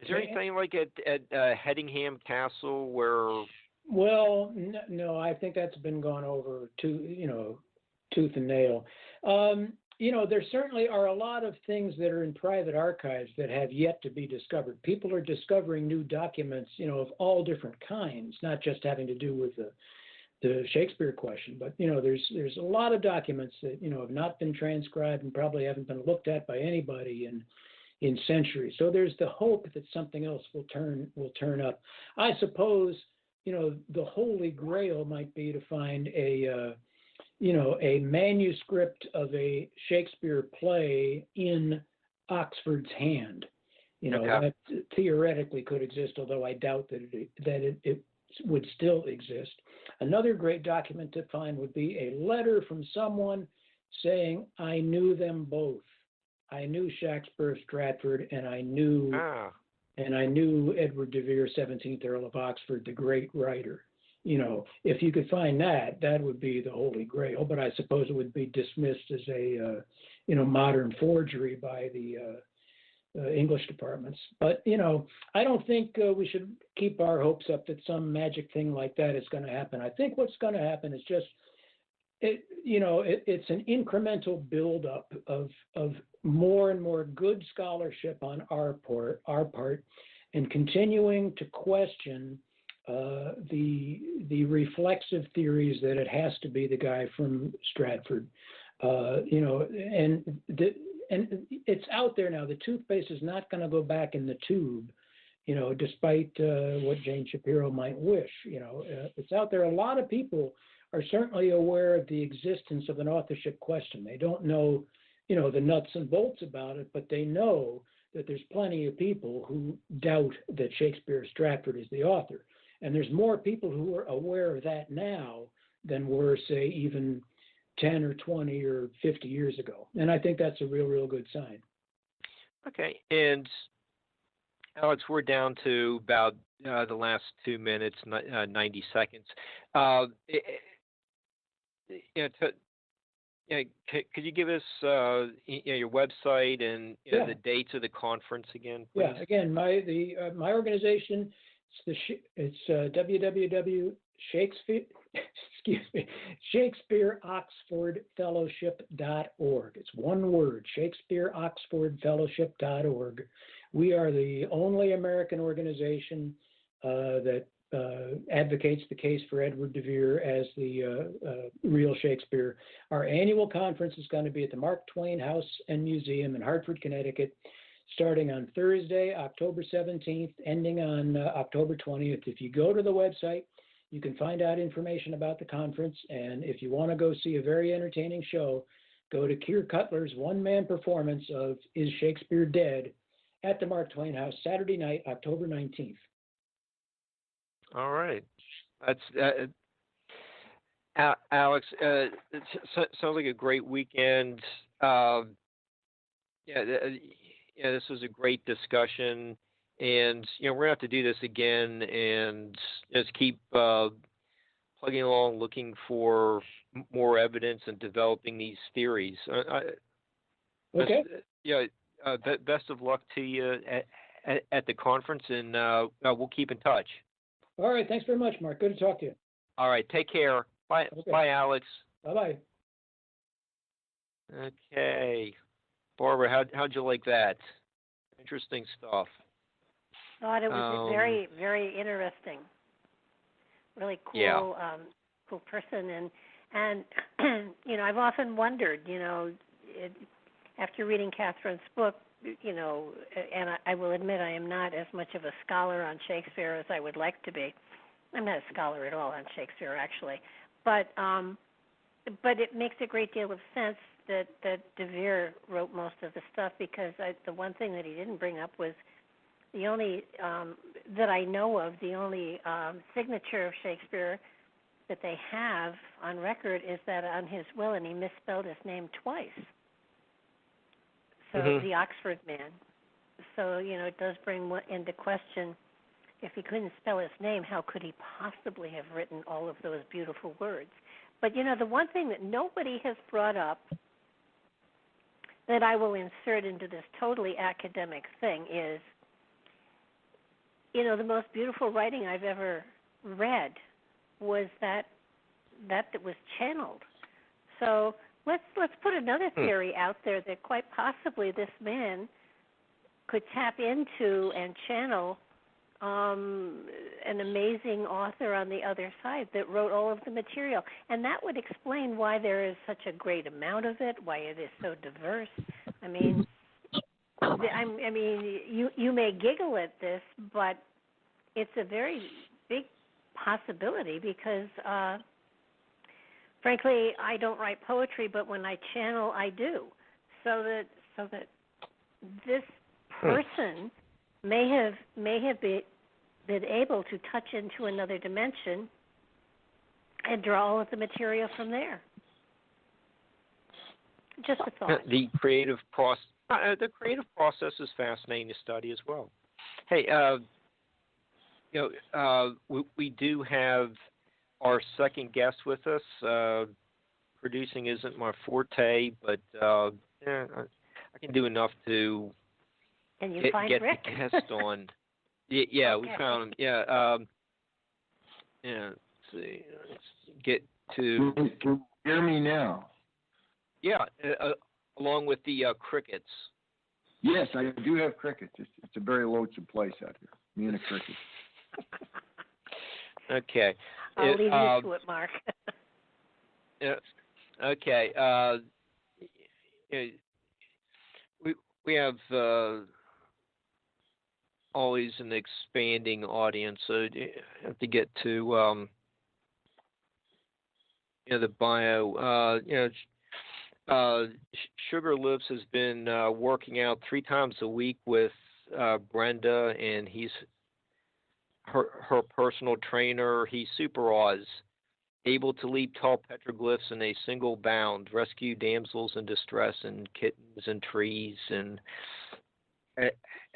is there anything like at Hedingham Castle where? Well, no, I think that's been gone over tooth and nail. There certainly are a lot of things that are in private archives that have yet to be discovered. People are discovering new documents, of all different kinds, not just having to do with the Shakespeare question, but there's a lot of documents that have not been transcribed and probably haven't been looked at by anybody in centuries. So there's the hope that something else will turn up. I suppose the Holy Grail might be to find a manuscript of a Shakespeare play in Oxford's hand. That theoretically could exist, although I doubt that it would still exist. Another great document to find would be a letter from someone saying, "I knew them both. I knew Shakespeare of Stratford, and I knew Edward de Vere, 17th Earl of Oxford, the great writer." If you could find that would be the Holy Grail. But I suppose it would be dismissed as a, modern forgery by the English departments. But I don't think we should keep our hopes up that some magic thing like that is going to happen. I think what's going to happen is just, it's an incremental buildup of more and more good scholarship on our part, and continuing to question the reflexive theories that it has to be the guy from Stratford, and it's out there now. The toothpaste is not going to go back in the tube, despite what Jane Shapiro might wish. It's out there. A lot of people are certainly aware of the existence of an authorship question. They don't know, the nuts and bolts about it, but they know that there's plenty of people who doubt that Shakespeare Stratford is the author. And there's more people who are aware of that now than were, say, even 10 or 20 or 50 years ago. And I think that's a real good sign. Okay. And Alex, we're down to about the last 2 minutes, 90 seconds. Could you give us your website and the dates of the conference again, please? Yeah. Again, my organization, it's ShakespeareOxfordFellowship.org. It's one word, ShakespeareOxfordFellowship.org. We are the only American organization that advocates the case for Edward de Vere as the real Shakespeare. Our annual conference is going to be at the Mark Twain House and Museum in Hartford, Connecticut, starting on Thursday, October 17th, ending on October 20th. If you go to the website, you can find out information about the conference. And if you want to go see a very entertaining show, go to Keir Cutler's one-man performance of Is Shakespeare Dead at the Mark Twain House, Saturday night, October 19th. All right. That's Alex, it sounds like a great weekend. This was a great discussion, and we're gonna have to do this again, and just keep plugging along, looking for more evidence and developing these theories. Okay. Best of luck to you at the conference, and we'll keep in touch. All right. Thanks very much, Mark. Good to talk to you. All right. Take care. Bye. Okay. Bye, Alex. Bye-bye. Okay. Barbara, how'd you like that? Interesting stuff. Thought it was very, very interesting. Really cool, cool person, and And, I've often wondered, after reading Catherine's book, and I will admit I am not as much of a scholar on Shakespeare as I would like to be. I'm not a scholar at all on Shakespeare, actually. But it makes a great deal of sense that De Vere wrote most of the stuff, because the one thing that he didn't bring up was the only, that I know of, the only signature of Shakespeare that they have on record is that on his will, and he misspelled his name twice. So the Oxford man. So, it does bring into question, if he couldn't spell his name, how could he possibly have written all of those beautiful words? But, the one thing that nobody has brought up that I will insert into this totally academic thing is, the most beautiful writing I've ever read was that was channeled. So let's put another theory out there that quite possibly this man could tap into and channel an amazing author on the other side that wrote all of the material, and that would explain why there is such a great amount of it, why it is so diverse. I mean, you may giggle at this, but it's a very big possibility, because, frankly, I don't write poetry, but when I channel, I do. So that this person may have been able to touch into another dimension and draw all of the material from there. Just a thought. The creative process is fascinating to study as well. Hey, we do have our second guest with us. Producing isn't my forte, but I can do enough to get Rick? the guest on. Yeah, okay. We found him. Yeah, let's see. Let's get to. Can you hear me now? Yeah, along with the crickets. Yes, I do have crickets. It's a very lonesome place out here. Me and a cricket. Okay. I'll leave you to it, Mark. Yeah. Okay. We have always an expanding audience, so you have to get to the bio. Sugar Lips has been working out 3 times a week with Brenda, and he's her personal trainer. He's Super Oz, able to leap tall petroglyphs in a single bound, rescue damsels in distress and kittens and trees, and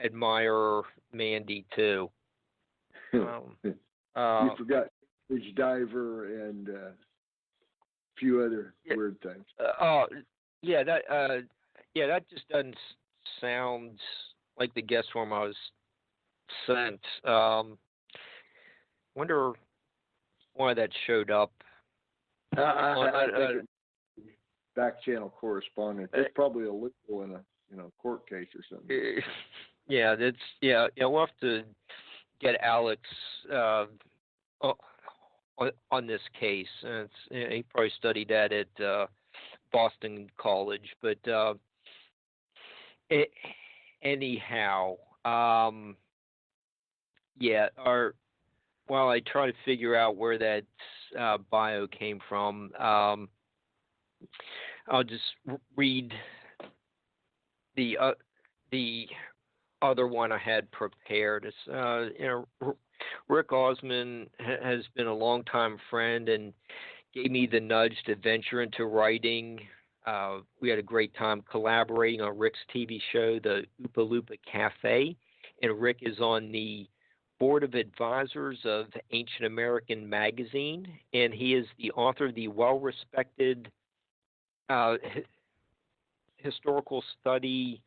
admire Mandy too. You forgot Bridge Diver and a few other weird things. That just doesn't sound like the guest form I was sent. Wonder why that showed up. I think back channel correspondent. That's probably illegal in a court case or something. We'll have to get Alex on this case. He probably studied that at Boston College, but anyhow, while I try to figure out where that bio came from, I'll just read the other one I had prepared. It's, Rick Osmon has been a longtime friend and gave me the nudge to venture into writing. We had a great time collaborating on Rick's TV show, The Oopa Loopa Cafe, and Rick is on the board of advisors of Ancient American magazine, and he is the author of the well-respected historical study,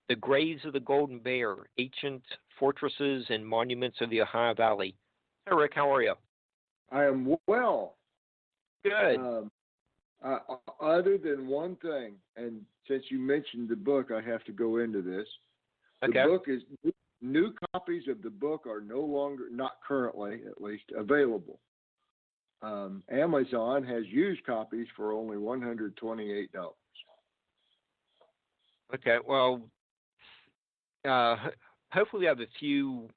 The Graves of the Golden Bear, Ancient Fortresses and Monuments of the Ohio Valley. Hi, Rick. How are you? I am well. Good. Other than one thing, and since you mentioned the book, I have to go into this. Okay. The book is, new copies of the book are no longer, not currently at least, available. Amazon has used copies for only $128. Okay, well, hopefully we have a few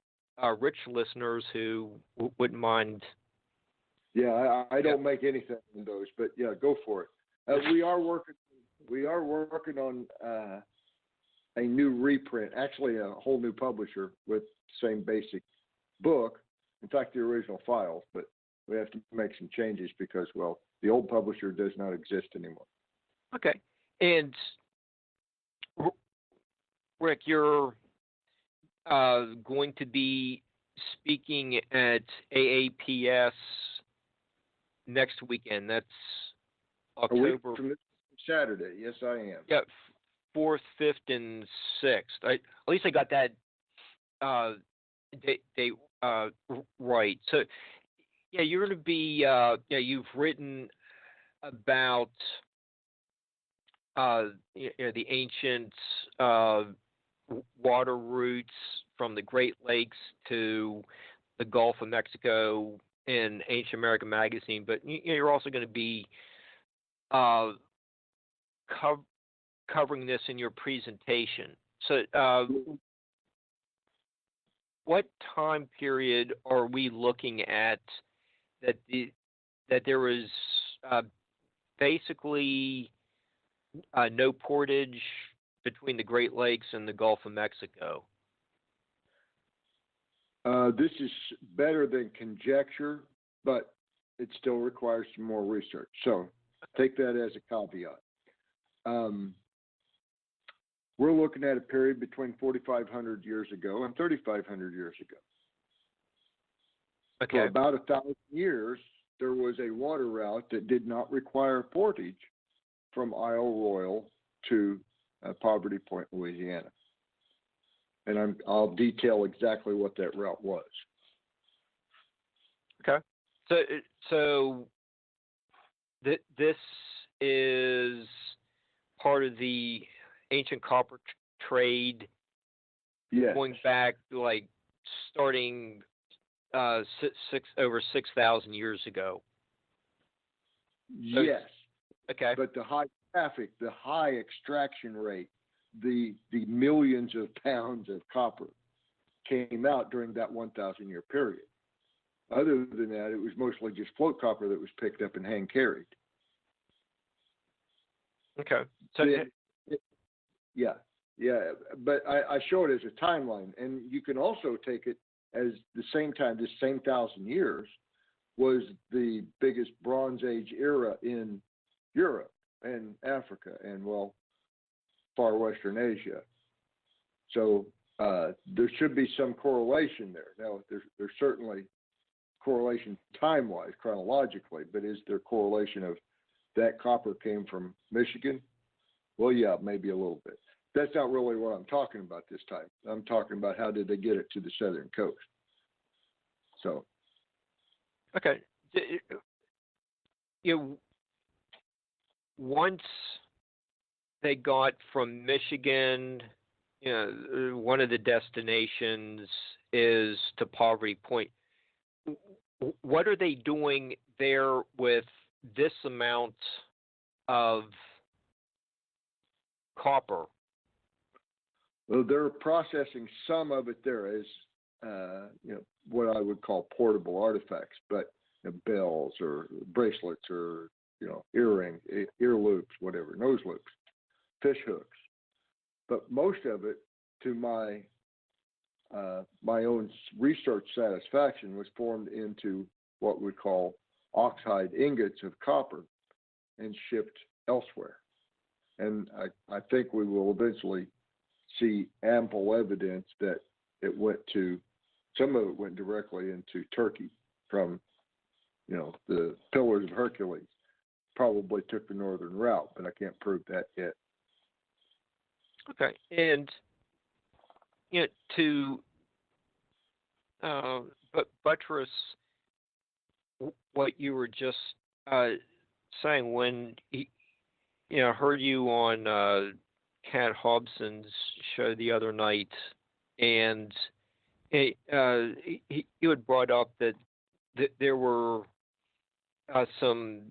rich listeners who wouldn't mind. Yeah, I don't make anything in those, but yeah, go for it. We are working on a new reprint, actually a whole new publisher with the same basic book. In fact, the original files, but we have to make some changes because, well, the old publisher does not exist anymore. Okay, and Rick, you're going to be speaking at AAPS next weekend. That's October. A week from this Saturday. Yes, I am. Yeah, 4th, 5th, and 6th. At least I got that date right. So, yeah, you're going to be. You've written about the ancient water routes from the Great Lakes to the Gulf of Mexico in Ancient American Magazine, but you're also going to be covering this in your presentation. So, what time period are we looking at that there was basically no portage between the Great Lakes and the Gulf of Mexico? This is better than conjecture, but it still requires some more research. So take that as a caveat. We're looking at a period between 4,500 years ago and 3,500 years ago. Okay. For about 1,000 years, there was a water route that did not require portage from Isle Royal to Poverty Point, Louisiana. And I'll detail exactly what that route was. Okay. So this is part of the ancient copper trade, yes, going back like starting over 6,000 years ago. So, yes. Okay. But the high traffic, the high extraction rate, the millions of pounds of copper came out during that 1,000 year period. Other than that, it was mostly just float copper that was picked up and hand carried. Okay. So yeah. But I show it as a timeline, and you can also take it as the same time. This same 1,000 years was the biggest Bronze Age era in Europe and Africa and, well, far Western Asia. So there should be some correlation there. Now, there's certainly correlation time-wise, chronologically, but is there correlation of that copper came from Michigan? Well, yeah, maybe a little bit. That's not really what I'm talking about this time. I'm talking about how did they get it to the southern coast. So. Okay. Once they got from Michigan, one of the destinations is to Poverty Point. What are they doing there with this amount of copper? Well, they're processing some of it there as, what I would call portable artifacts, but bells or bracelets or, earrings, ear loops, whatever, nose loops, fish hooks. But most of it, to my own research satisfaction, was formed into what we call oxide ingots of copper and shipped elsewhere. And I think we will eventually see ample evidence that some of it went directly into Turkey from, the Pillars of Hercules. Probably took the northern route, but I can't prove that yet. Okay. And, to buttress what you were just saying, when I heard you on Cat Hobson's show the other night, and you had brought up that there were some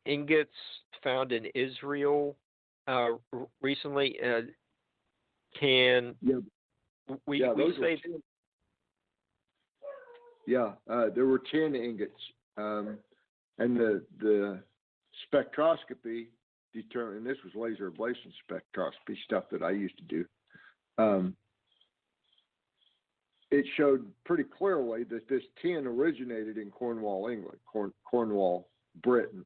ingots found in Israel recently. Can we say? There were 10 ingots, and the spectroscopy determined. This was laser ablation spectroscopy stuff that I used to do. It showed pretty clearly that this tin originated in Cornwall, England. Cornwall, Britain.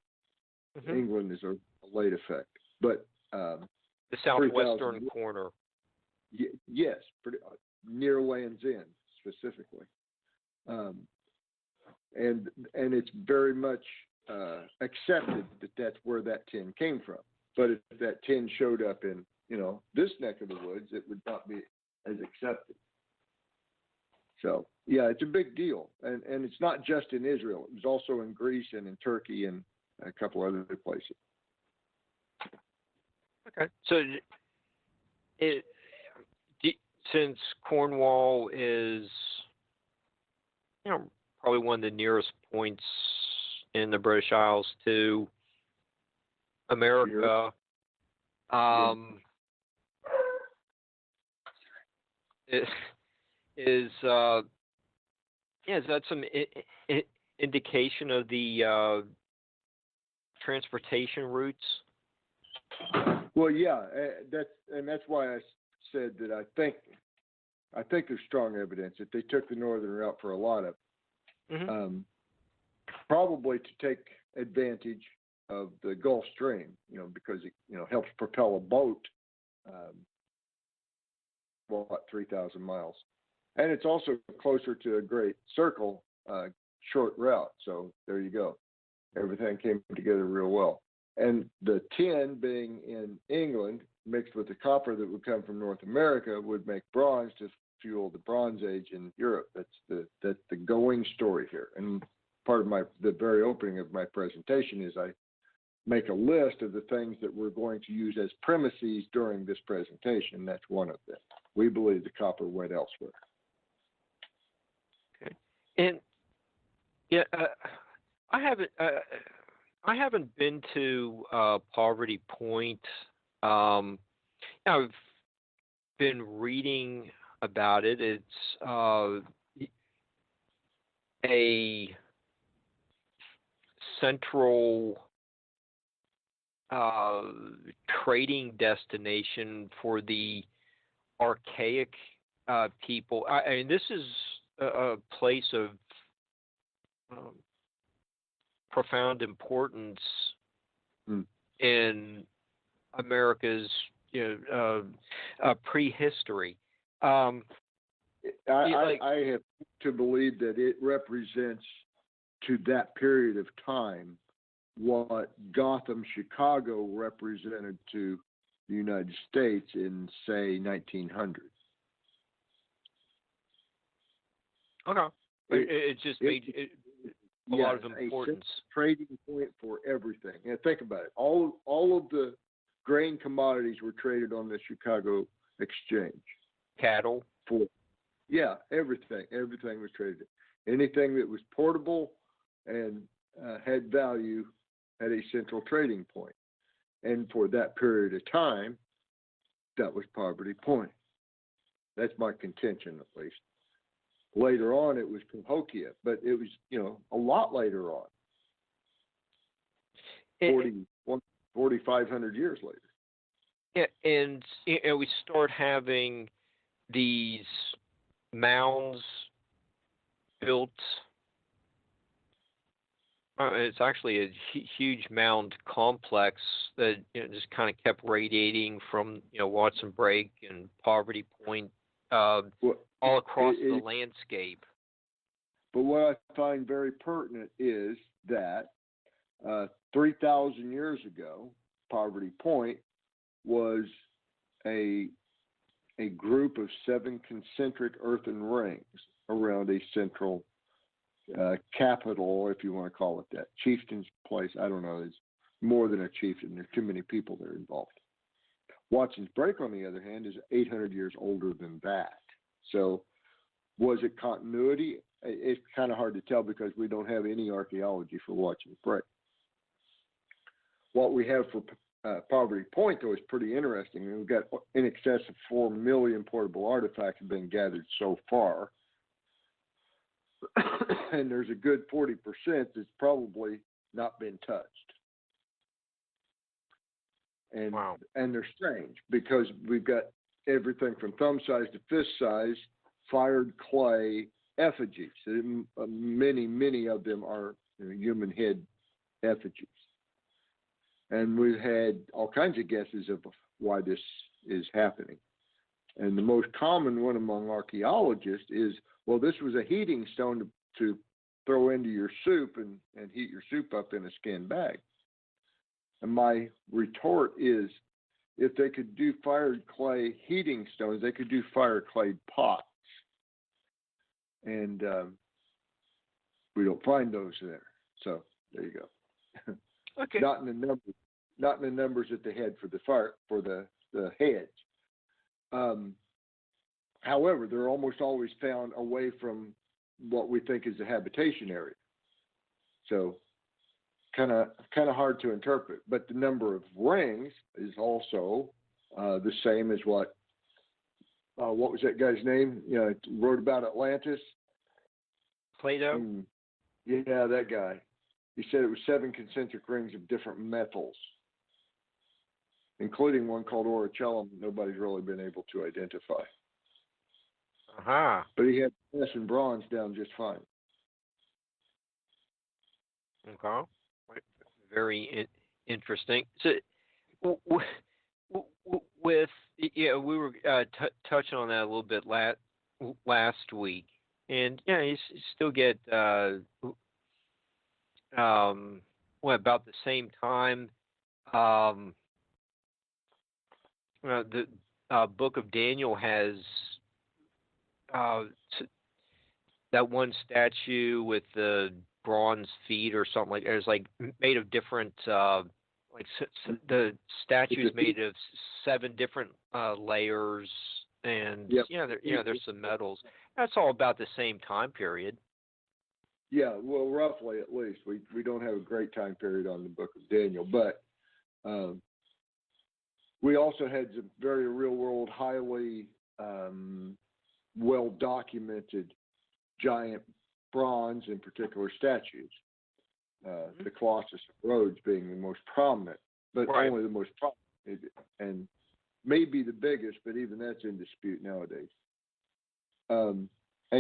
Mm-hmm. England is a late effect, but the southwestern corner. Yes, pretty near Land's End specifically, and it's very much accepted that that's where that tin came from. But if that tin showed up in this neck of the woods, it would not be as accepted. So yeah, it's a big deal, and it's not just in Israel. It was also in Greece and in Turkey and a couple other places. Okay, so since Cornwall is probably one of the nearest points in the British Isles to America, is that some indication of the transportation routes? Well, yeah, that's why I said that I think there's strong evidence that they took the northern route for a lot of it. Mm-hmm. Probably to take advantage of the Gulf Stream, because it helps propel a boat 3,000 miles. And it's also closer to a great circle, short route. So there you go. Everything came together real well. And the tin being in England mixed with the copper that would come from North America would make bronze to fuel the Bronze Age in Europe. That's the going story here. And part of the very opening of my presentation is I make a list of the things that we're going to use as premises during this presentation. That's one of them. We believe the copper went elsewhere. Okay. And I haven't been to Poverty Point. I've been reading about it. It's a central trading destination for the archaic people. I mean, this is a place of profound importance in America's prehistory. I have to believe that it represents to that period of time what Gotham, Chicago represented to the United States in, say, 1900. Okay. It just made a lot of importance. A trading point for everything. And think about it. All of the grain commodities were traded on the Chicago Exchange. Cattle. Everything. Everything was traded. Anything that was portable and had value had a central trading point. And for that period of time, that was Poverty Point. That's my contention, at least. Later on, it was Cahokia, but it was, a lot later on. 4,500 years later. Yeah, and we start having these mounds built. It's actually a huge mound complex that just kind of kept radiating from Watson Break and Poverty Point all across the landscape. But what I find very pertinent is that 3,000 years ago, Poverty Point was a group of 7 concentric earthen rings around a central capital, if you want to call it that. Chieftain's place, I don't know. It's more than a chieftain. There are too many people that are involved. Watson's Break, on the other hand, is 800 years older than that. So was it continuity it's kind of hard to tell because we don't have any archaeology for watching the break. What we have for Poverty Point, though, is pretty interesting. We've got in excess of 4 million portable artifacts have been gathered so far. And there's a good 40% that's probably not been touched. And, Wow. and they're strange because we've got everything from thumb size to fist size, fired clay effigies. Many of them are human head effigies. And we've had all kinds of guesses of why this is happening. And the most common one among archaeologists is, well, this was a heating stone to throw into your soup and heat your soup up in a skin bag. And my retort is, if they could do fired clay heating stones, they could do fired clay pots. And we don't find those there. So there you go. Okay. Not in the numbers at the head for the heads. However, they're almost always found away from what we think is the habitation area. So kind of hard to interpret. But the number of rings is also the same as what was that guy's name? Wrote about Atlantis. Plato. Yeah, that guy. He said it was 7 concentric rings of different metals, including one called orichalcum that nobody's really been able to identify. Uh-huh. But he had brass and bronze down just fine. Okay. Very interesting. So, with we were touching on that a little bit last week, and you still get about the same time. The Book of Daniel has that one statue with the bronze feet or something like that. It's like made of different the statue is made of 7 different layers, and there's some metals. That's all about the same time period. Yeah, well, roughly at least. We don't have a great time period on the Book of Daniel, but we also had some very real-world, highly well-documented giant bronze, in particular, statues. The Colossus of Rhodes being the most prominent, but only the most prominent, and maybe the biggest, but even that's in dispute nowadays. And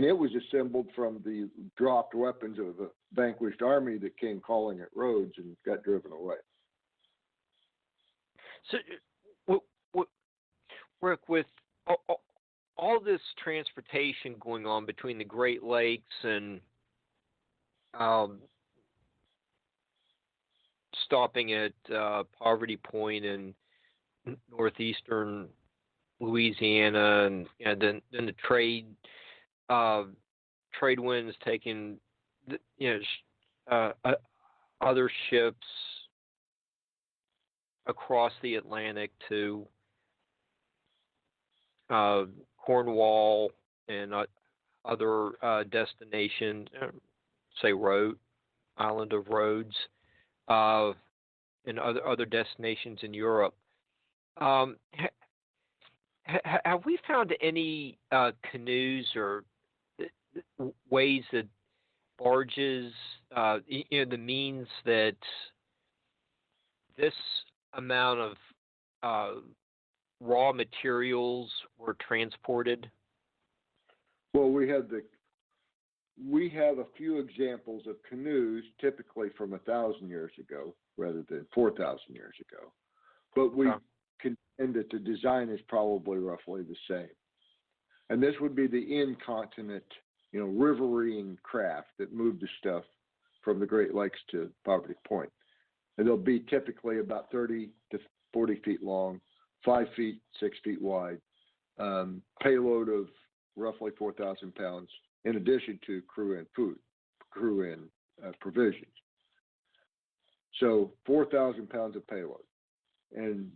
it was assembled from the dropped weapons of a vanquished army that came calling at Rhodes and got driven away. So, Rick, with all this transportation going on between the Great Lakes and stopping at Poverty Point in northeastern Louisiana, and then the trade winds taking other ships across the Atlantic to Cornwall and other destinations, say island of Rhodes, and other destinations in Europe. Have we found any canoes or ways that barges, the means that this amount of raw materials were transported? Well, we have a few examples of canoes, typically from 1,000 years ago rather than 4,000 years ago, but we contend that the design is probably roughly the same. And this would be the incontinent, riverine craft that moved the stuff from the Great Lakes to Poverty Point. And they'll be typically about 30 to 40 feet long, 5 feet, 6 feet wide, payload of roughly 4,000 pounds, in addition to crew and provisions. So 4,000 pounds of payload. And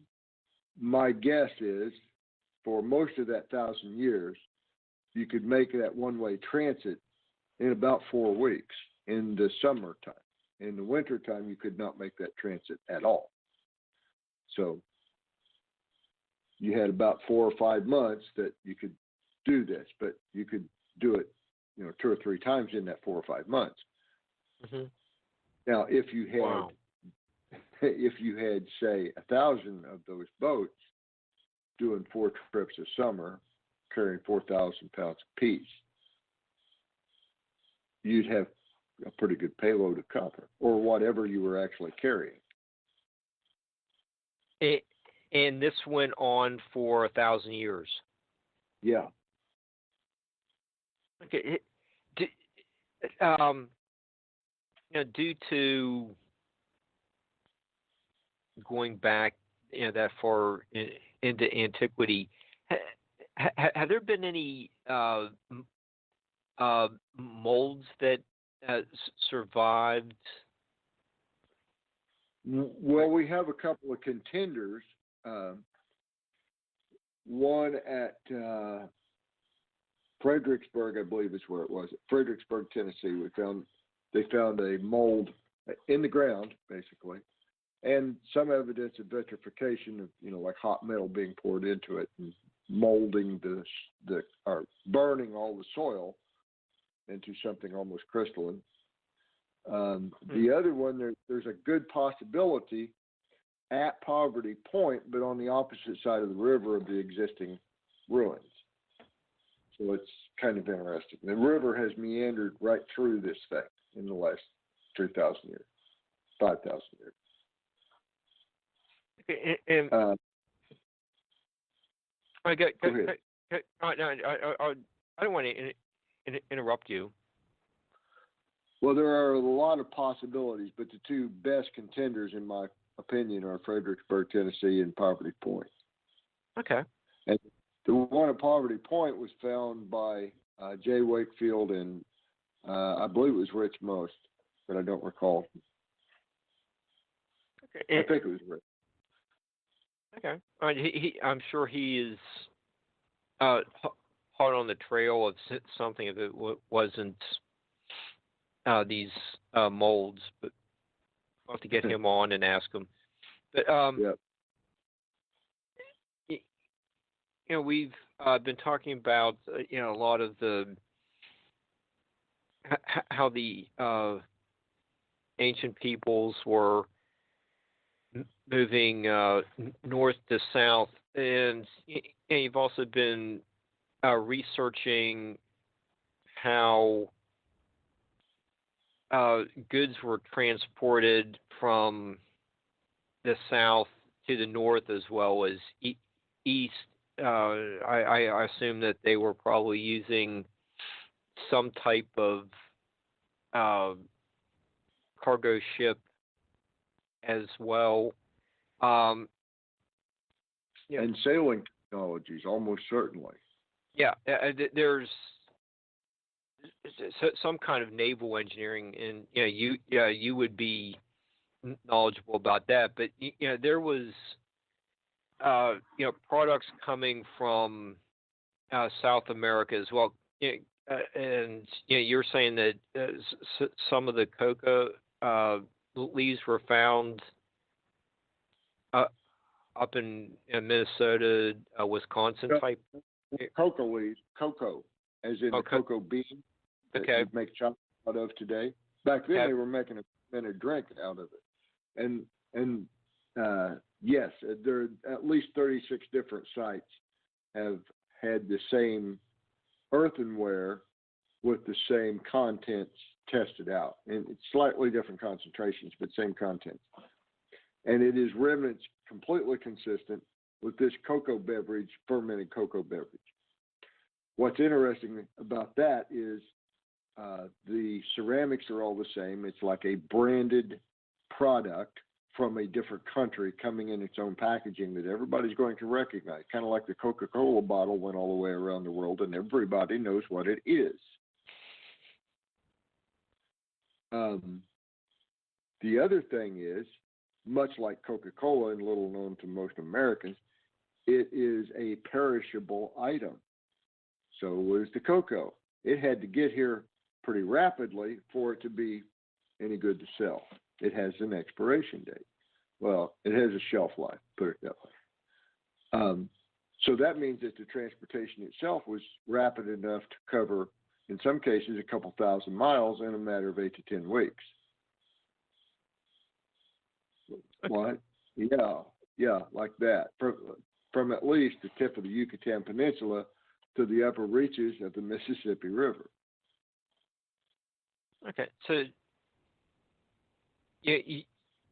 my guess is, for most of that 1,000 years, you could make that one-way transit in about 4 weeks in the summertime. In the wintertime, you could not make that transit at all. So you had about 4 or 5 months that you could do this, but you could do it, 2 or 3 times in that 4 or 5 months. Mm-hmm. Now, if you had, say, 1,000 of those boats doing 4 trips a summer, carrying 4,000 pounds apiece, you'd have a pretty good payload of copper, or whatever you were actually carrying. And this went on for 1,000 years. Yeah. Okay. Due to going back, that far into antiquity, have there been any molds that survived? Well, we have a couple of contenders. One at Fredericksburg, I believe is where it was. At Fredericksburg, Tennessee, they found a mold in the ground, basically, and some evidence of vitrification of, like hot metal being poured into it and molding or burning all the soil into something almost crystalline. The other one, there's a good possibility at Poverty Point, but on the opposite side of the river of the existing ruins. So it's kind of interesting. The river has meandered right through this thing in the last 3,000 years, 5,000 years. And go ahead. I don't want to interrupt you. Well, there are a lot of possibilities, but the 2 best contenders, in my opinion, are Fredericksburg, Tennessee, and Poverty Point. Okay. And the one at Poverty Point was found by J. Wakefield and I believe it was Rich Most, but I don't recall. Okay. I think it was Rich. Okay. I'm sure he is hot on the trail of something if it wasn't these molds, but I'll have to get him on and ask him. But we've been talking about a lot of the how the ancient peoples were moving north to south, and you've also been researching how goods were transported from the south to the north as well as east. I assume that they were probably using some type of cargo ship as well. And sailing technologies, almost certainly. Yeah, there's some kind of naval engineering, and you would be knowledgeable about that. But there was products coming from South America as well. And you're saying that some of the coca leaves were found up in Minnesota, Wisconsin type. Cocoa leaves, cocoa, as in the cocoa bean that you make chocolate out of today. Back then, they were making a drink out of it. And yes, there are at least 36 different sites have had the same earthenware with the same contents tested out. And it's slightly different concentrations, but same contents. And it is remnants completely consistent with this cocoa beverage, fermented cocoa beverage. What's interesting about that is the ceramics are all the same. It's like a branded product from a different country coming in its own packaging that everybody's going to recognize, kind of like the Coca-Cola bottle went all the way around the world and everybody knows what it is. The other thing is, much like Coca-Cola and little known to most Americans, it is a perishable item. So was the cocoa. It had to get here pretty rapidly for it to be any good to sell. It has an expiration date. Well, it has a shelf life, put it that way. So that means that the transportation itself was rapid enough to cover, in some cases, a couple thousand miles in a matter of 8 to 10 weeks. What? Yeah, like that. From at least the tip of the Yucatan Peninsula to the upper reaches of the Mississippi River. Okay, so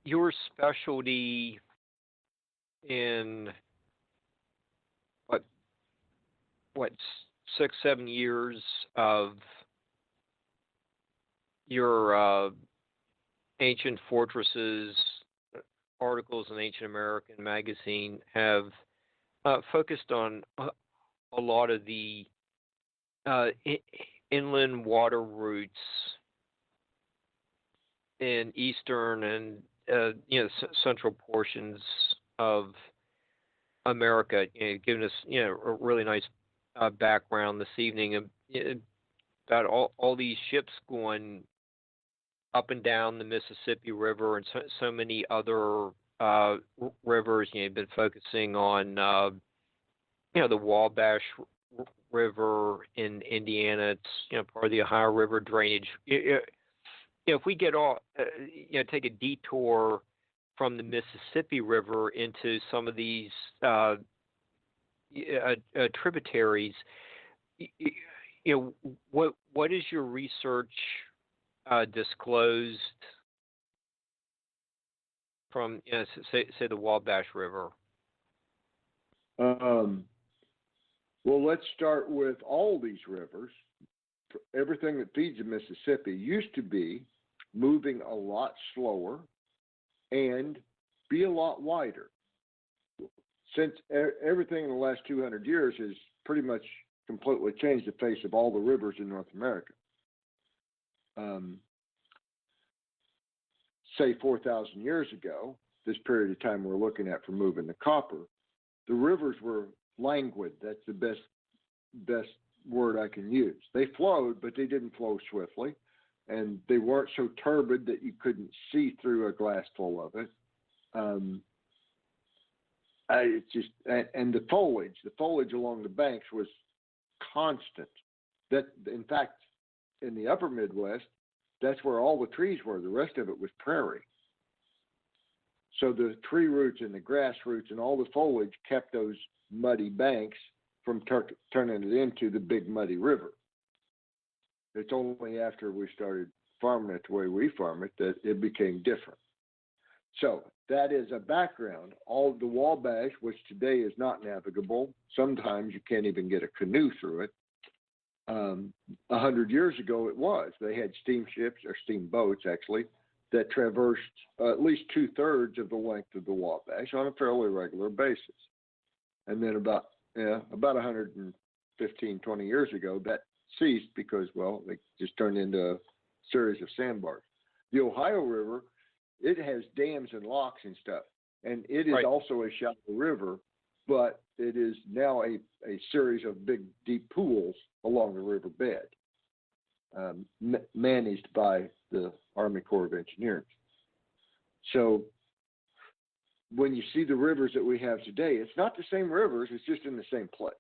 your specialty in what 6-7 years of your ancient fortresses articles in Ancient American magazine have focused on a lot of the inland water routes in eastern and central portions of America, giving us a really nice background this evening about all these ships going up and down the Mississippi River and so many other rivers. You've been focusing on the Wabash River in Indiana. It's part of the Ohio River drainage. If we get off, take a detour from the Mississippi River into some of these tributaries, what is your research disclosed from, say the Wabash River? Well, let's start with all these rivers. Everything that feeds the Mississippi used to be moving a lot slower and be a lot wider. Since everything in the last 200 years has pretty much completely changed the face of all the rivers in North America. Say 4,000 years ago, this period of time we're looking at for moving the copper, the rivers were languid. That's the best word I can use. They flowed, but they didn't flow swiftly, and they weren't so turbid that you couldn't see through a glass full of it. It's just, and the foliage along the banks was constant. That, in fact, in the upper Midwest, that's where all the trees were. The rest of it was prairie. So the tree roots and the grass roots and all the foliage kept those muddy banks from turning it into the big muddy river. It's only after we started farming it the way we farm it that it became different. So that is a background. All of the Wabash, which today is not navigable, sometimes you can't even get a canoe through it. 100 years ago it was. They had steamships, or steamboats actually, that traversed at least 2/3 of the length of the Wabash on a fairly regular basis. And then about 115, 20 years ago, that ceased because, well, they just turned into a series of sandbars. The Ohio River, it has dams and locks and stuff, and it is right. Also a shallow river, but it is now a series of big, deep pools along the river bed, managed by the Army Corps of Engineers. So when you see the rivers that we have today, it's not the same rivers, it's just in the same place.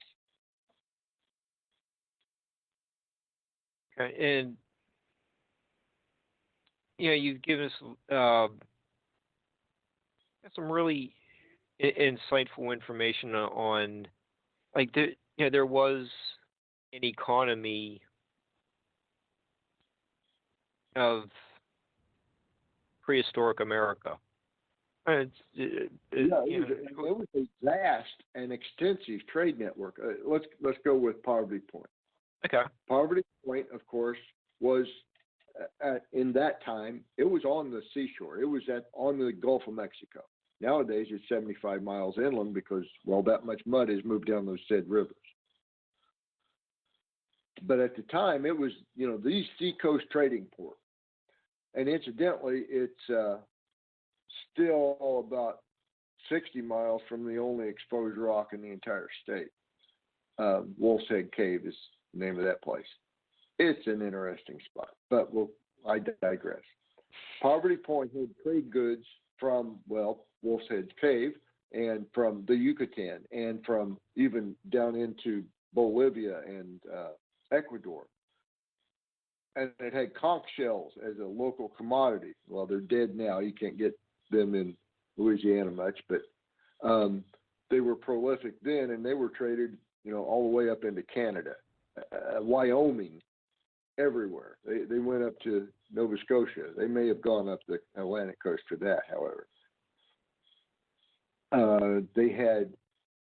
Okay, and you've given us some really insightful information on, like, there was an economy of prehistoric America. It was a vast and extensive trade network. Let's go with Poverty Point. Okay. Poverty Point, of course, was in that time. It was on the seashore. It was on the Gulf of Mexico. Nowadays, it's 75 miles inland because, well, that much mud has moved down those said rivers. But at the time, it was, the seacoast trading port. And incidentally, it's still about 60 miles from the only exposed rock in the entire state. Wolf's Head Cave is the name of that place. It's an interesting spot, but I digress. Poverty Point had trade goods from, well, Wolf's Head Cave and from the Yucatan and from even down into Bolivia and Ecuador. And it had conch shells as a local commodity. Well, they're dead now. You can't get them in Louisiana much, but they were prolific then, and they were traded, all the way up into Canada, Wyoming, everywhere. They went up to Nova Scotia. They may have gone up the Atlantic coast for that, however. They had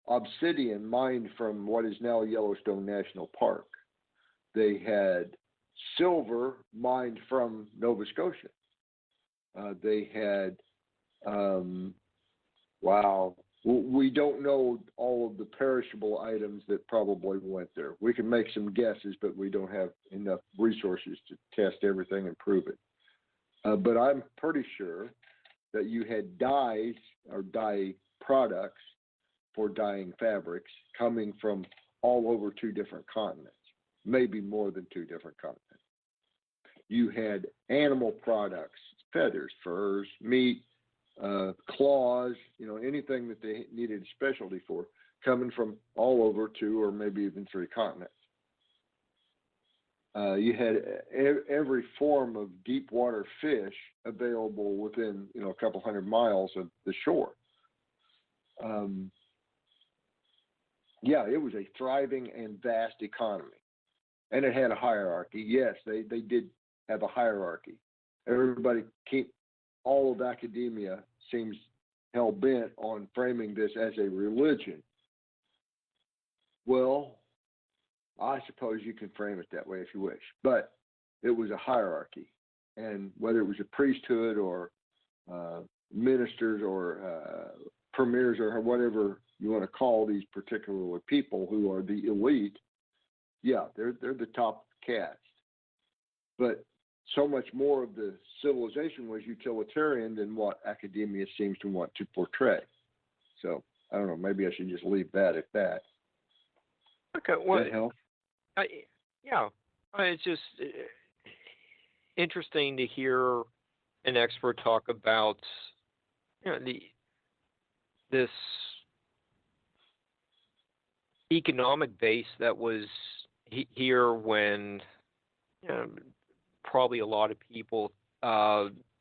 obsidian mined from what is now Yellowstone National Park. They had silver mined from Nova Scotia. They had, we don't know all of the perishable items that probably went there. We can make some guesses, but we don't have enough resources to test everything and prove it. But I'm pretty sure that you had dyes or dye products for dyeing fabrics coming from all over 2 different continents, maybe more than 2 different continents. You had animal products, feathers, furs, meat, claws, anything that they needed a specialty for, coming from all over 2 or maybe even 3 continents. You had every form of deep water fish available within, a couple hundred miles of the shore. It was a thriving and vast economy, and it had a hierarchy. Yes, they did have a hierarchy. All of academia seems hell-bent on framing this as a religion. Well, I suppose you can frame it that way if you wish, but it was a hierarchy. And whether it was a priesthood or ministers or premiers or whatever you want to call these particular people who are the elite, they're the top caste. But so much more of the civilization was utilitarian than what academia seems to want to portray. So I don't know. Maybe I should just leave that at that. Okay. Well, that help? It's just interesting to hear an expert talk about this economic base that was here when probably a lot of people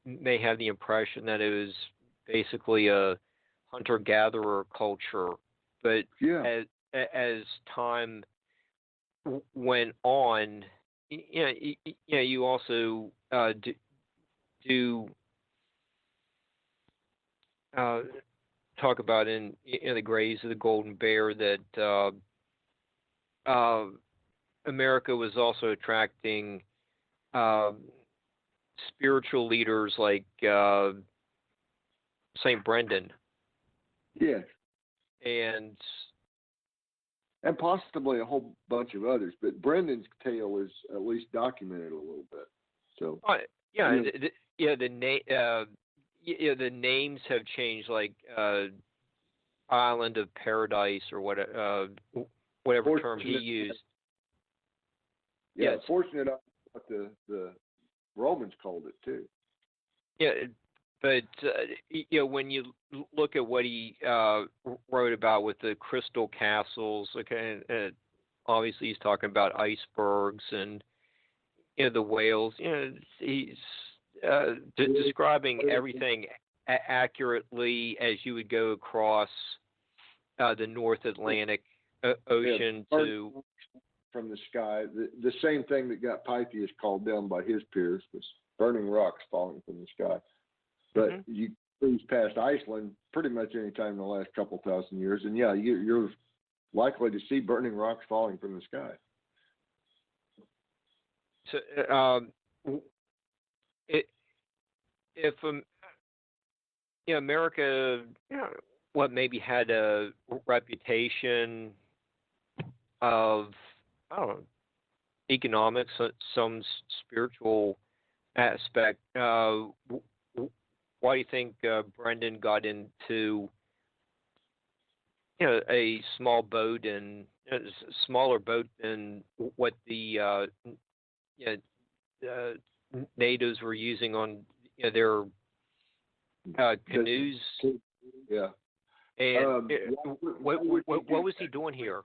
may have the impression that it was basically a hunter-gatherer culture, but as time went on, you also do talk about in the Graves of the Golden Bear that America was also attracting spiritual leaders like St. Brendan. Yes. And possibly a whole bunch of others, but Brendan's tale is at least documented a little bit. So the names have changed, like Island of Paradise or whatever term he used. Fortunate what the Romans called it too. Yeah, but when you look at what he wrote about with the crystal castles, obviously he's talking about icebergs and the whales. He's describing everything accurately as you would go across the North Atlantic Ocean to from the sky. The same thing that got Pythias called down by his peers was burning rocks falling from the sky. But you cruise past Iceland pretty much any time in the last couple thousand years, and you're likely to see burning rocks falling from the sky. So, if America, what maybe had a reputation of, I don't know, economics, some spiritual aspect. Why do you think Brendan got into a small boat and smaller boat than what the you know, natives were using on their canoes. Yeah. And what was he doing here?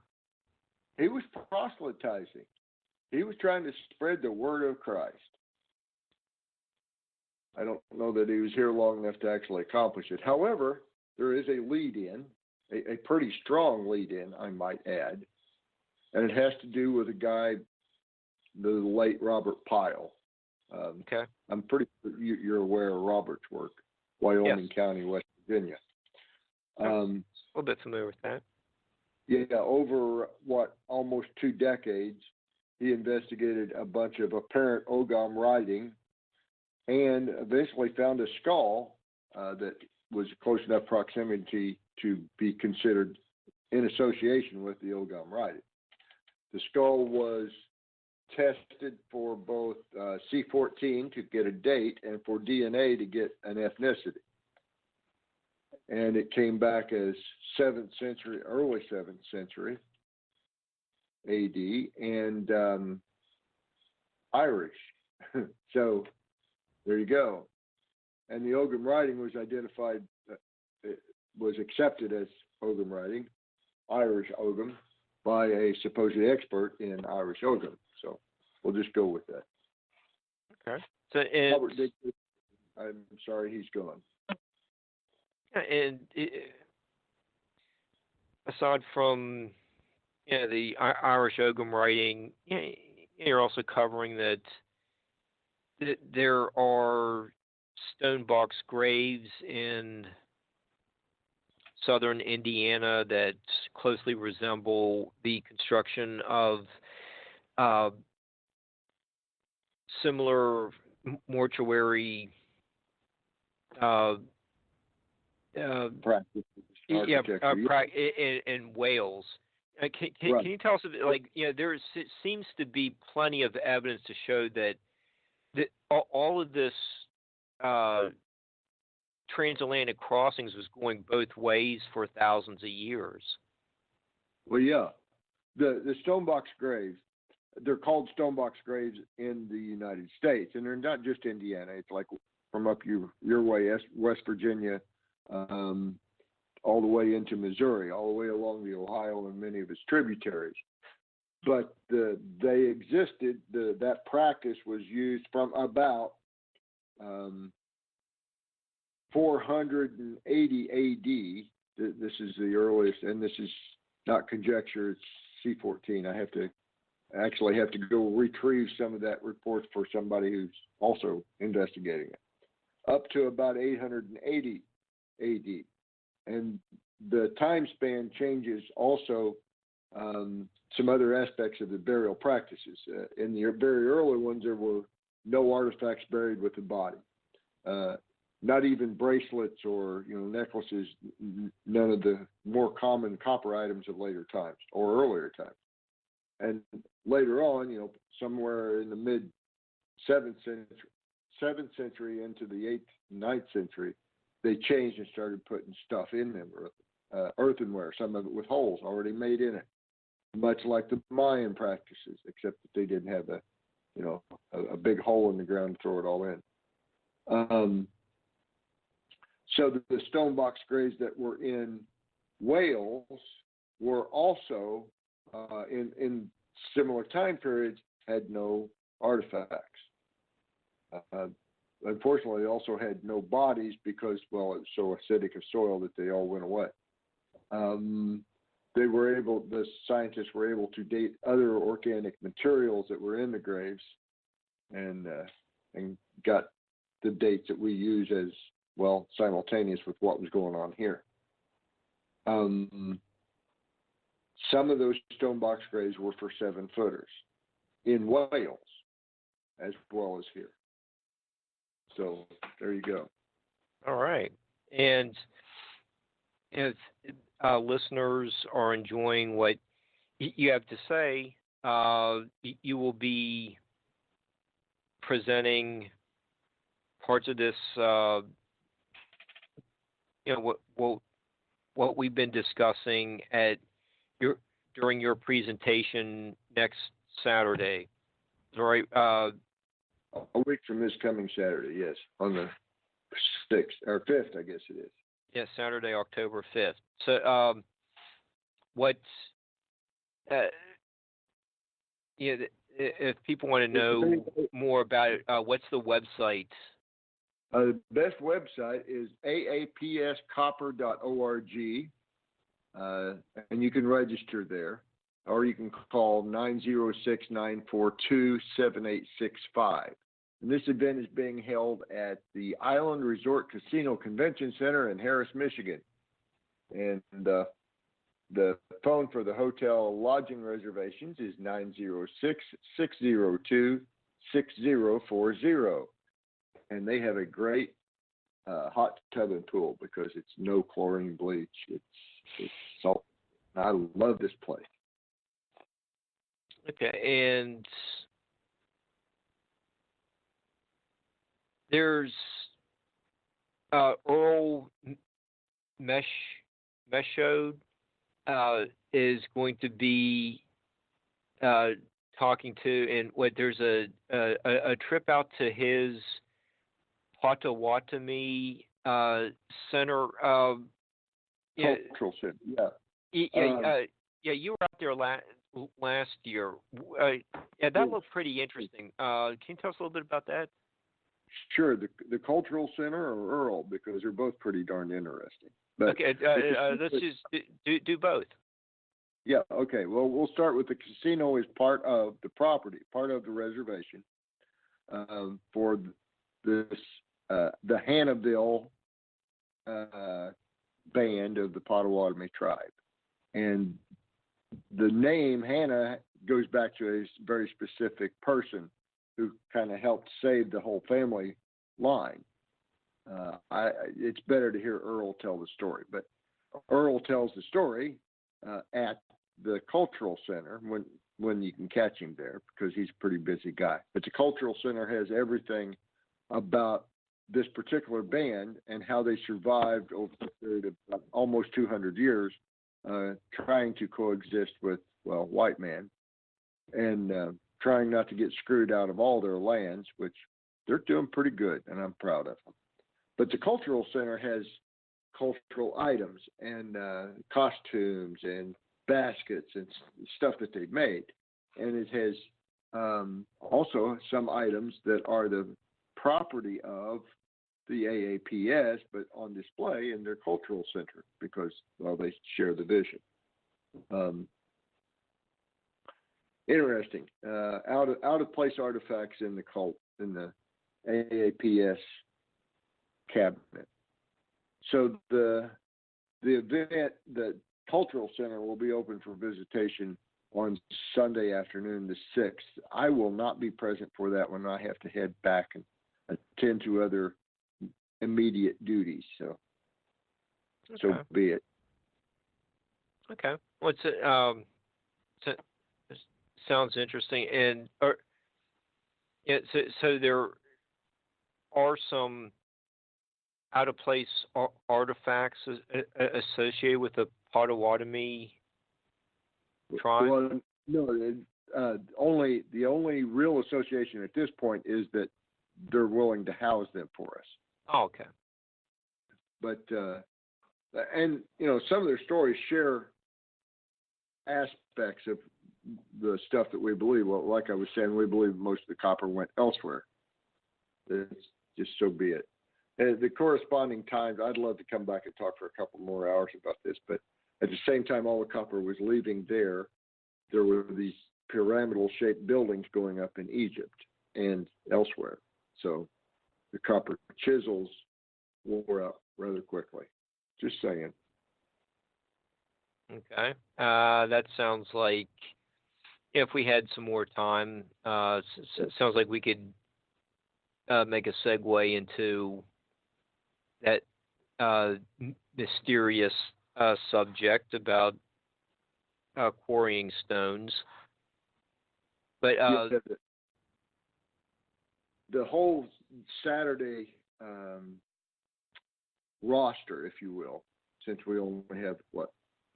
He was proselytizing. He was trying to spread the word of Christ. I don't know that he was here long enough to actually accomplish it. However, there is a lead-in, a pretty strong lead-in, I might add, and it has to do with a guy, the late Robert Pyle. Okay. I'm pretty sure you're aware of Robert's work, Wyoming Yes. County, West Virginia. A little bit familiar with that. Yeah, over almost 2 decades, he investigated a bunch of apparent Ogham writing and eventually found a skull that was close enough proximity to be considered in association with the Ogham writing. The skull was tested for both C14 to get a date and for DNA to get an ethnicity. And it came back as 7th century, early 7th century AD, and Irish. So there you go. And the Ogham writing was identified, it was accepted as Ogham writing, Irish Ogham, by a supposed expert in Irish Ogham. So we'll just go with that. Okay. So Robert Dickey, I'm sorry, he's gone. And aside from the Irish Ogham writing, you're also covering that there are stone box graves in southern Indiana that closely resemble the construction of similar mortuary Practice. In Wales. Can you tell us a bit, there seems to be plenty of evidence to show that all of this transatlantic crossings was going both ways for thousands of years. Well, yeah. The stonebox graves, they're called stonebox graves in the United States, and they're not just Indiana. It's like from up your way, West Virginia, all the way into Missouri, all the way along the Ohio and many of its tributaries. But they existed. That practice was used from about 480 AD. This is the earliest, and this is not conjecture. It's C14. I have to go retrieve some of that report for somebody who's also investigating it. Up to about 880 AD. And the time span changes also some other aspects of the burial practices. In the very early ones, there were no artifacts buried with the body. Not even bracelets or necklaces, none of the more common copper items of later times or earlier times. And later on, somewhere in the mid 7th century into the 8th, 9th century, they changed and started putting stuff in them, earthenware, some of it with holes already made in it, much like the Mayan practices, except that they didn't have a big hole in the ground to throw it all in. So the stonebox graves that were in Wales were also in similar time periods had no artifacts. Unfortunately, they also had no bodies because, it was so acidic a soil that they all went away. The scientists were able to date other organic materials that were in the graves and got the dates that we use as, simultaneous with what was going on here. Some of those stonebox graves were for 7-footers in Wales as well as here. So there you go. All right. And if listeners are enjoying what you have to say, you will be presenting parts of this, what we've been discussing during your presentation next Saturday. Right. A week from this coming Saturday, yes, on the 6th or 5th, I guess it is. Yeah, Saturday, October 5th. So, if people want to know more about it, what's the website? The best website is aapscopper.org, and you can register there, or you can call 906-942-7865. And this event is being held at the Island Resort Casino Convention Center in Harris, Michigan. And the phone for the hotel lodging reservations is 906-602-6040. And they have a great hot tub and pool because it's no chlorine bleach. It's salt. I love this place. Okay, and there's Earl Meshode is going to be talking to, and there's a trip out to his Potawatomi Center. Cultural Center, yeah. You were out there last year. That looked pretty interesting. Can you tell us a little bit about that? Sure. The Cultural Center or Earl, because they're both pretty darn interesting. But okay, let's just do both. Yeah, okay. Well, we'll start with the casino is part of the property, part of the reservation for this the Hannahville band of the Potawatomi tribe. And the name Hannah goes back to a very specific person who kind of helped save the whole family line. It's better to hear Earl tell the story, but Earl tells the story at the Cultural Center when you can catch him there because he's a pretty busy guy. But the Cultural Center has everything about this particular band and how they survived over a period of almost 200 years trying to coexist with, white man and trying not to get screwed out of all their lands, which they're doing pretty good, and I'm proud of them. But the Cultural Center has cultural items and costumes and baskets and stuff that they've made. And it has also some items that are the property of the AAPS, but on display in their cultural center because, they share the vision. Interesting. Out of place artifacts in the AAPS cabinet. So the event, the Cultural Center will be open for visitation on Sunday afternoon, the 6th. I will not be present for that one. I have to head back and attend to other immediate duties. So be it. Okay. What's it? Sounds interesting. And so there are some out of place artifacts associated with the Potawatomi tribe? Well, no, the only real association at this point is that they're willing to house them for us. Oh, okay. But and some of their stories share aspects of the stuff that we believe. Well, like I was saying, we believe most of the copper went elsewhere. It's just so be it. And the corresponding times, I'd love to come back and talk for a couple more hours about this, but at the same time all the copper was leaving there were these pyramidal-shaped buildings going up in Egypt and elsewhere. So the copper chisels wore out rather quickly. Just saying. Okay. That sounds like if we had some more time, sounds like we could make a segue into that mysterious subject about quarrying stones. But the whole Saturday roster, if you will, since we only have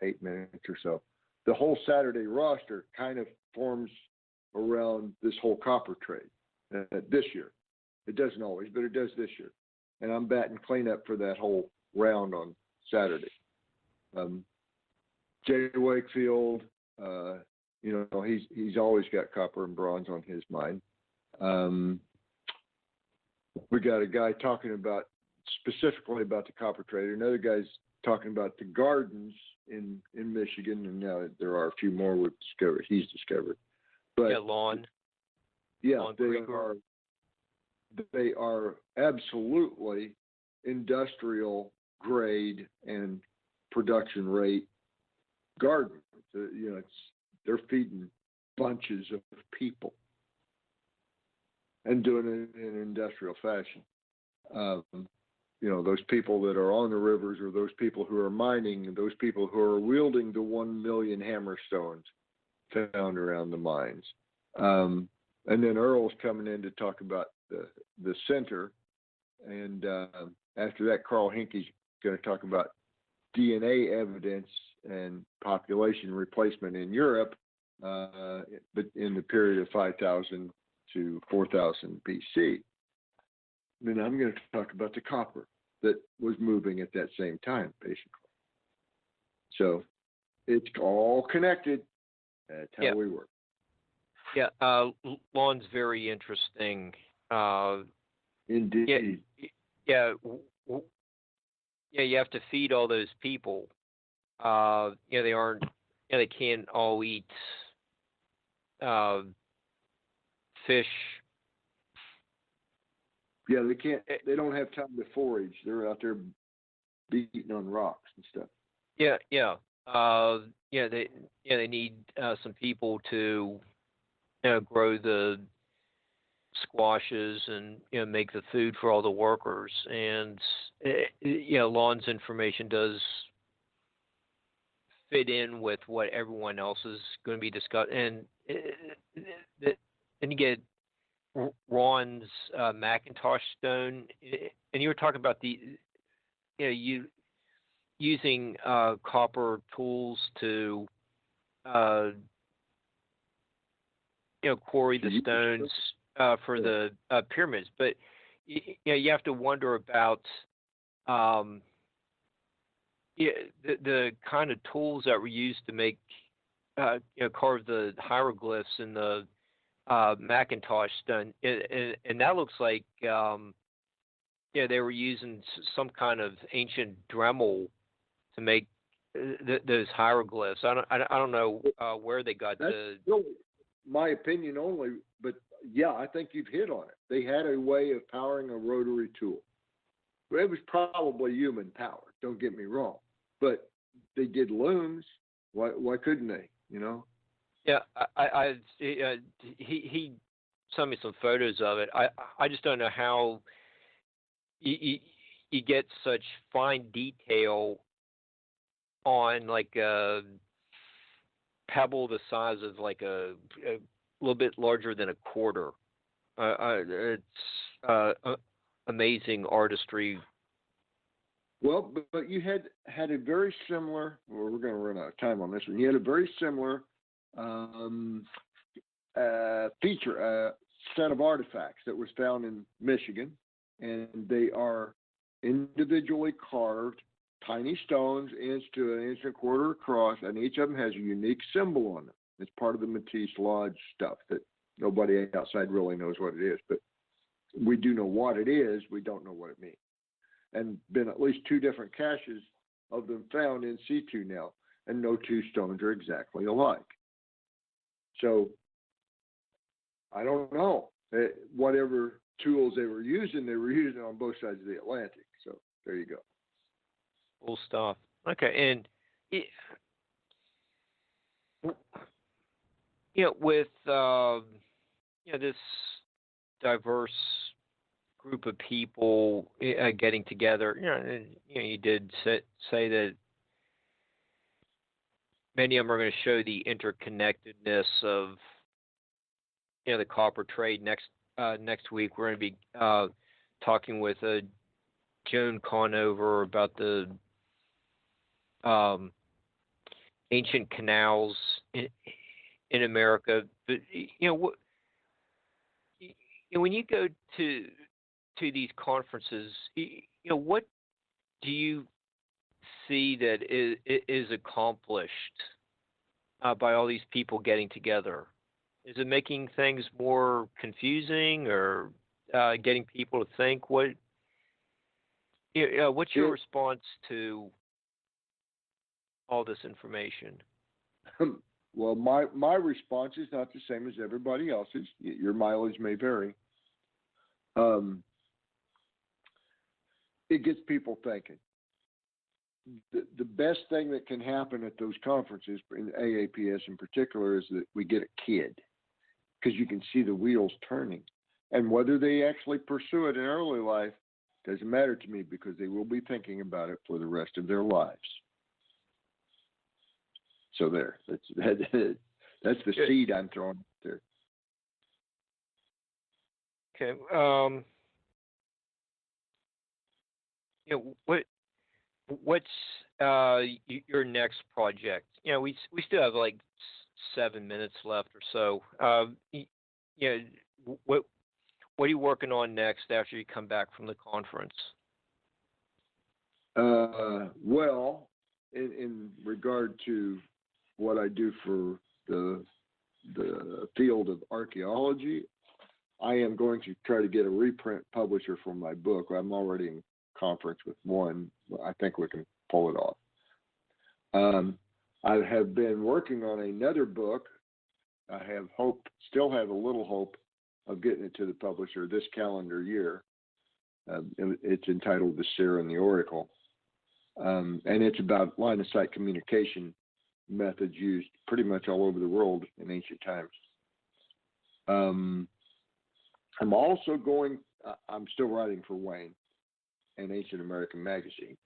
8 minutes or so, the whole Saturday roster kind of forms around this whole copper trade this year. It doesn't always, but it does this year. And I'm batting cleanup for that whole round on Saturday. Jay Wakefield, he's always got copper and bronze on his mind. We got a guy talking about specifically about the copper trade. Another guy's talking about the gardens in Michigan, and now there are a few more he's discovered. But Lon. Yeah, Lon they are absolutely industrial grade and production rate gardens. They're feeding bunches of people and doing it in an industrial fashion. Those people that are on the rivers, or those people who are mining, and those people who are wielding the 1 million hammerstones found around the mines. And then Earl's coming in to talk about the center. And after that, Carl Hinkey's going to talk about DNA evidence and population replacement in Europe, but in the period of 5,000 to 4,000 BC. Then I'm going to talk about the copper that was moving at that same time, basically. So it's all connected. That's how we work. Yeah, Lon's very interesting. Indeed. Yeah, you have to feed all those people. They aren't. They can't all eat fish. Yeah, they can't. They don't have time to forage. They're out there beating on rocks and stuff. Yeah. They need some people to grow the squashes and make the food for all the workers. And Lon's information does fit in with what everyone else is going to be discussing. And then you get Ron's Macintosh stone, and you were talking about using copper tools to quarry the stones for the pyramids, but you have to wonder about the kind of tools that were used to make carve the hieroglyphs in the Macintosh stone, and that looks like they were using some kind of ancient Dremel to make those hieroglyphs. I don't know where they got the. Really my opinion only, but yeah, I think you've hit on it. They had a way of powering a rotary tool. It was probably human powered. Don't get me wrong, but they did looms. Why couldn't they? Yeah, he sent me some photos of it. I just don't know how you get such fine detail on like a pebble the size of like a little bit larger than a quarter. It's amazing artistry. Well, but you had a very similar. Well, we're going to run out of time on this one. You had a very similar feature, set of artifacts that was found in Michigan, and they are individually carved, tiny stones, inch to an inch and a quarter across, and each of them has a unique symbol on them. It's part of the Matisse Lodge stuff that nobody outside really knows what it is, but we do know what it is. We don't know what it means. And been at least 2 different caches of them found in situ now, and no 2 stones are exactly alike. So I don't know. Whatever tools they were using on both sides of the Atlantic. So there you go. Cool stuff. Okay, and with this diverse group of people getting together, you did say that many of them are going to show the interconnectedness of the copper trade. Next week we're going to be talking with Joan Conover about the ancient canals in in America. But when you go to these conferences, what do you see that is accomplished by all these people getting together? Is it making things more confusing, or getting people to think? What's your response to all this information? Well, my response is not the same as everybody else's. Your mileage may vary. It gets people thinking. The best thing that can happen at those conferences, in AAPS in particular, is that we get a kid, because you can see the wheels turning. And whether they actually pursue it in early life doesn't matter to me, because they will be thinking about it for the rest of their lives. So there, that's the seed I'm throwing there. Okay. What's your next project? We still have like 7 minutes left or so. What are you working on next after you come back from the conference? Well, in regard to what I do for the field of archaeology, I am going to try to get a reprint publisher for my book. I'm already in conference with one. I think we can pull it off. I have been working on another book. I have still have a little hope of getting it to the publisher this calendar year. It's entitled The Seer and the Oracle. And it's about line of sight communication methods used pretty much all over the world in ancient times. I'm still writing for Wayne, an Ancient American magazine.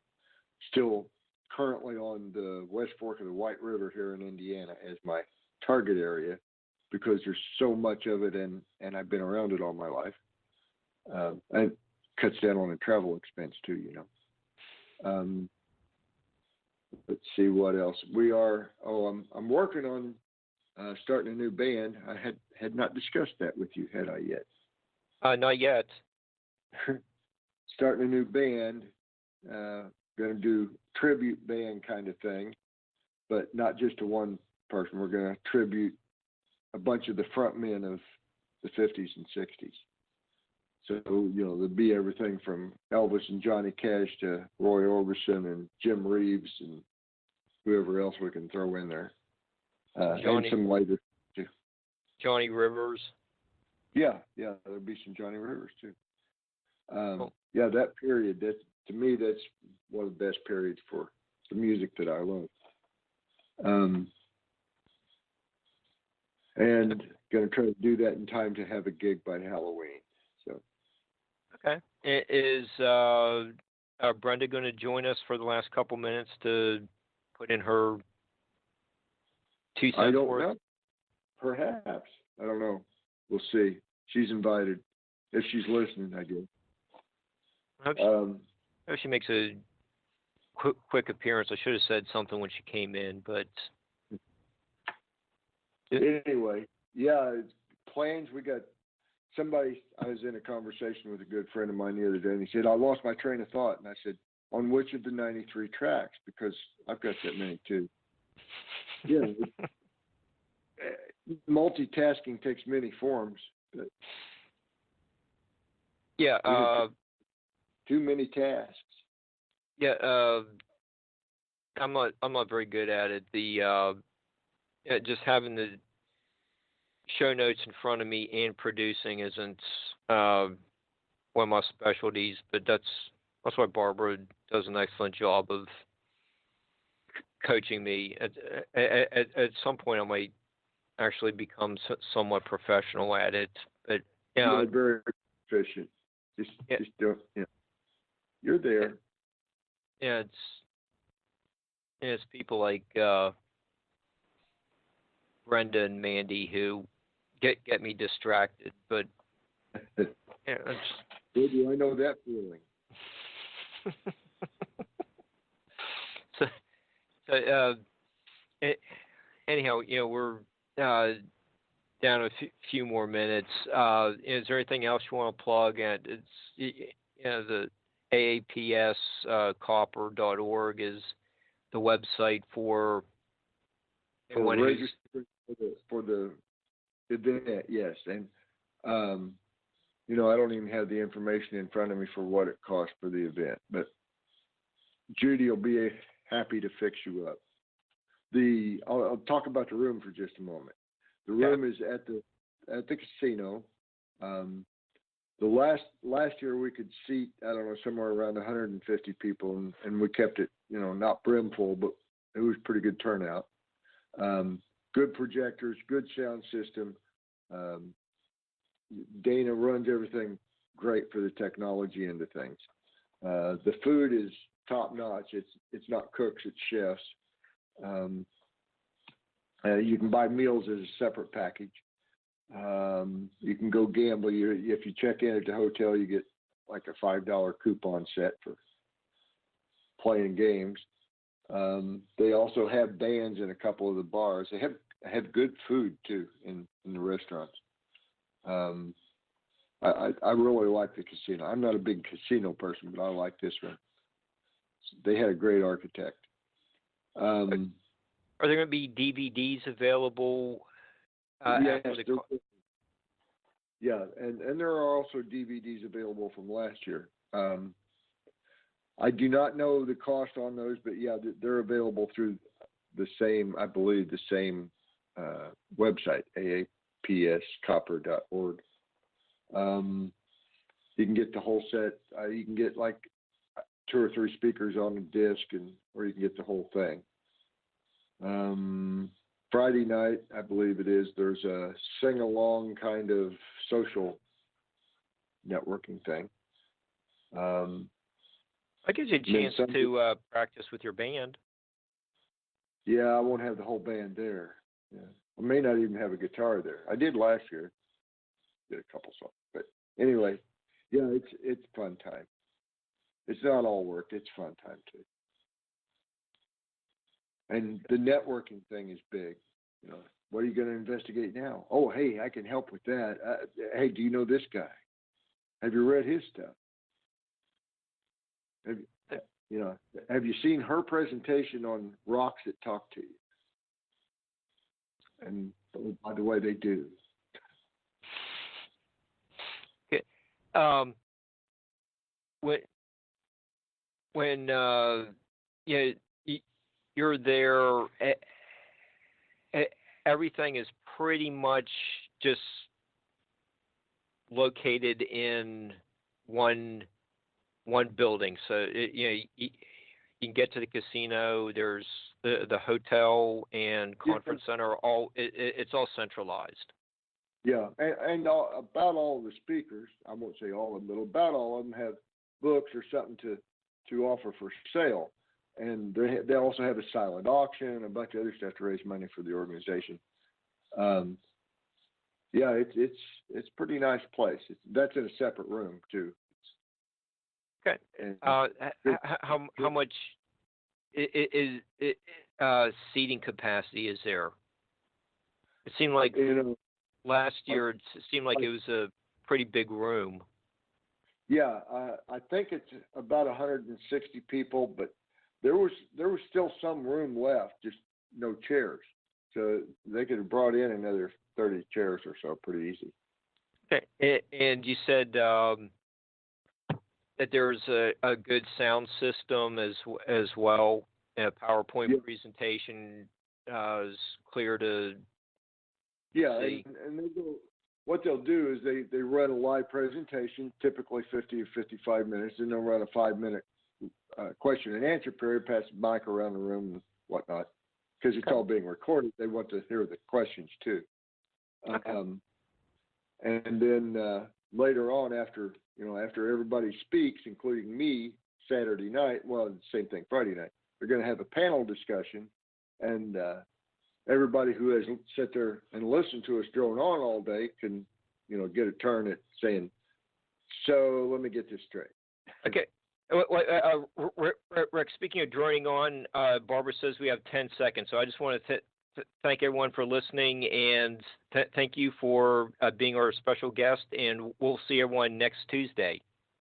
Still currently on the West Fork of the White River here in Indiana as my target area, because there's so much of it, and I've been around it all my life. And it cuts down on the travel expense too, Let's see what else. I'm working on starting a new band. I had not discussed that with you, had I yet? Not yet. Starting a new band. Going to do tribute band kind of thing, but not just to one person. We're going to tribute a bunch of the front men of the 50s and 60s. So, there'll be everything from Elvis and Johnny Cash to Roy Orbison and Jim Reeves and whoever else we can throw in there. And some later too. Johnny Rivers. Yeah, there'll be some Johnny Rivers too. Cool. Yeah, that period, to me, that's one of the best periods for the music that I love. And going to try to do that in time to have a gig by Halloween. So. Okay. Is Brenda going to join us for the last couple minutes to put in her 2 cents? I don't know. Perhaps. I don't know. We'll see. She's invited. If she's listening, I guess. I hope she makes a quick appearance. I should have said something when she came in, but anyway, yeah, plans. We got somebody. I was in a conversation with a good friend of mine the other day, and he said, "I lost my train of thought," and I said, "On which of the 93 tracks?" Because I've got that many too. Yeah, multitasking takes many forms. But yeah. Too many tasks. Yeah, I'm not very good at it. Just having the show notes in front of me and producing isn't one of my specialties, but that's why Barbara does an excellent job of coaching me. At some point, I might actually become somewhat professional at it. But You're very efficient. Just don't. Yeah. You're there. Yeah, it's people like Brenda and Mandy who get me distracted, but Boy, do I know that feeling. Anyhow, we're down a few more minutes. Is there anything else you want to plug? And it's the AAPS copper.org is the website for anyone who's for the event. Yes, and I don't even have the information in front of me for what it costs for the event, but Judy will be happy to fix you up. I'll talk about the room for just a moment. The room is at the casino. The last year we could seat, I don't know, somewhere around 150 people, and we kept it, not brim full, but it was pretty good turnout. Good projectors, good sound system. Dana runs everything great for the technology end of things. The food is top notch. It's not cooks, it's chefs. You can buy meals as a separate package. You can go gamble. If you check in at the hotel, you get like a $5 coupon set for playing games. They also have bands in a couple of the bars. They have good food too in the restaurants. I really like the casino. I'm not a big casino person, but I like this one. They had a great architect. Are there going to be DVDs available? Yes, and there are also DVDs available from last year. I do not know the cost on those, but yeah, they're available through the same, I believe, the same website, aapscopper.org. You can get the whole set. You can get like 2 or 3 speakers on a disc, or you can get the whole thing. Friday night, I believe it is, there's a sing-along kind of social networking thing. That gives you a chance to practice with your band. Yeah, I won't have the whole band there. Yeah. I may not even have a guitar there. I did last year. Did a couple songs. But anyway, yeah, it's fun time. It's not all work. It's fun time too. And the networking thing is big. What are you going to investigate now? Oh, hey, I can help with that. Hey, do you know this guy? Have you read his stuff? Have you seen her presentation on Rocks That Talk to You? And by the way, they do. Okay. When you're there, everything is pretty much just located in one building. So you can get to the casino. There's the hotel and conference center. It's all centralized. Yeah, and about all the speakers, I won't say all of them, but about all of them have books or something to offer for sale. And they also have a silent auction, a bunch of other stuff to raise money for the organization. Yeah, it's a pretty nice place. That's in a separate room too. Okay. And how much is seating capacity is there? It seemed like last year it seemed like it was a pretty big room. Yeah, I think it's about 160 people, but there was still some room left, just no chairs. So they could have brought in another 30 chairs or so pretty easy. Okay. And you said that there's a good sound system as well. And a PowerPoint presentation is clear to see. And what they'll do is they run a live presentation, typically 50 or 55 minutes, and they'll run a 5-minute question and answer period, pass the mic around the room and whatnot. Because it's all being recorded, they want to hear the questions too. Okay. And then later on, after everybody speaks, including me, Saturday night, well, same thing, Friday night, they're going to have a panel discussion, and everybody who has sat there and listened to us drone on all day can, get a turn at saying, so let me get this straight. Okay. Rick, speaking of droning on, Barbara says we have 10 seconds, so I just want to thank everyone for listening, and thank you for being our special guest, and we'll see everyone next Tuesday.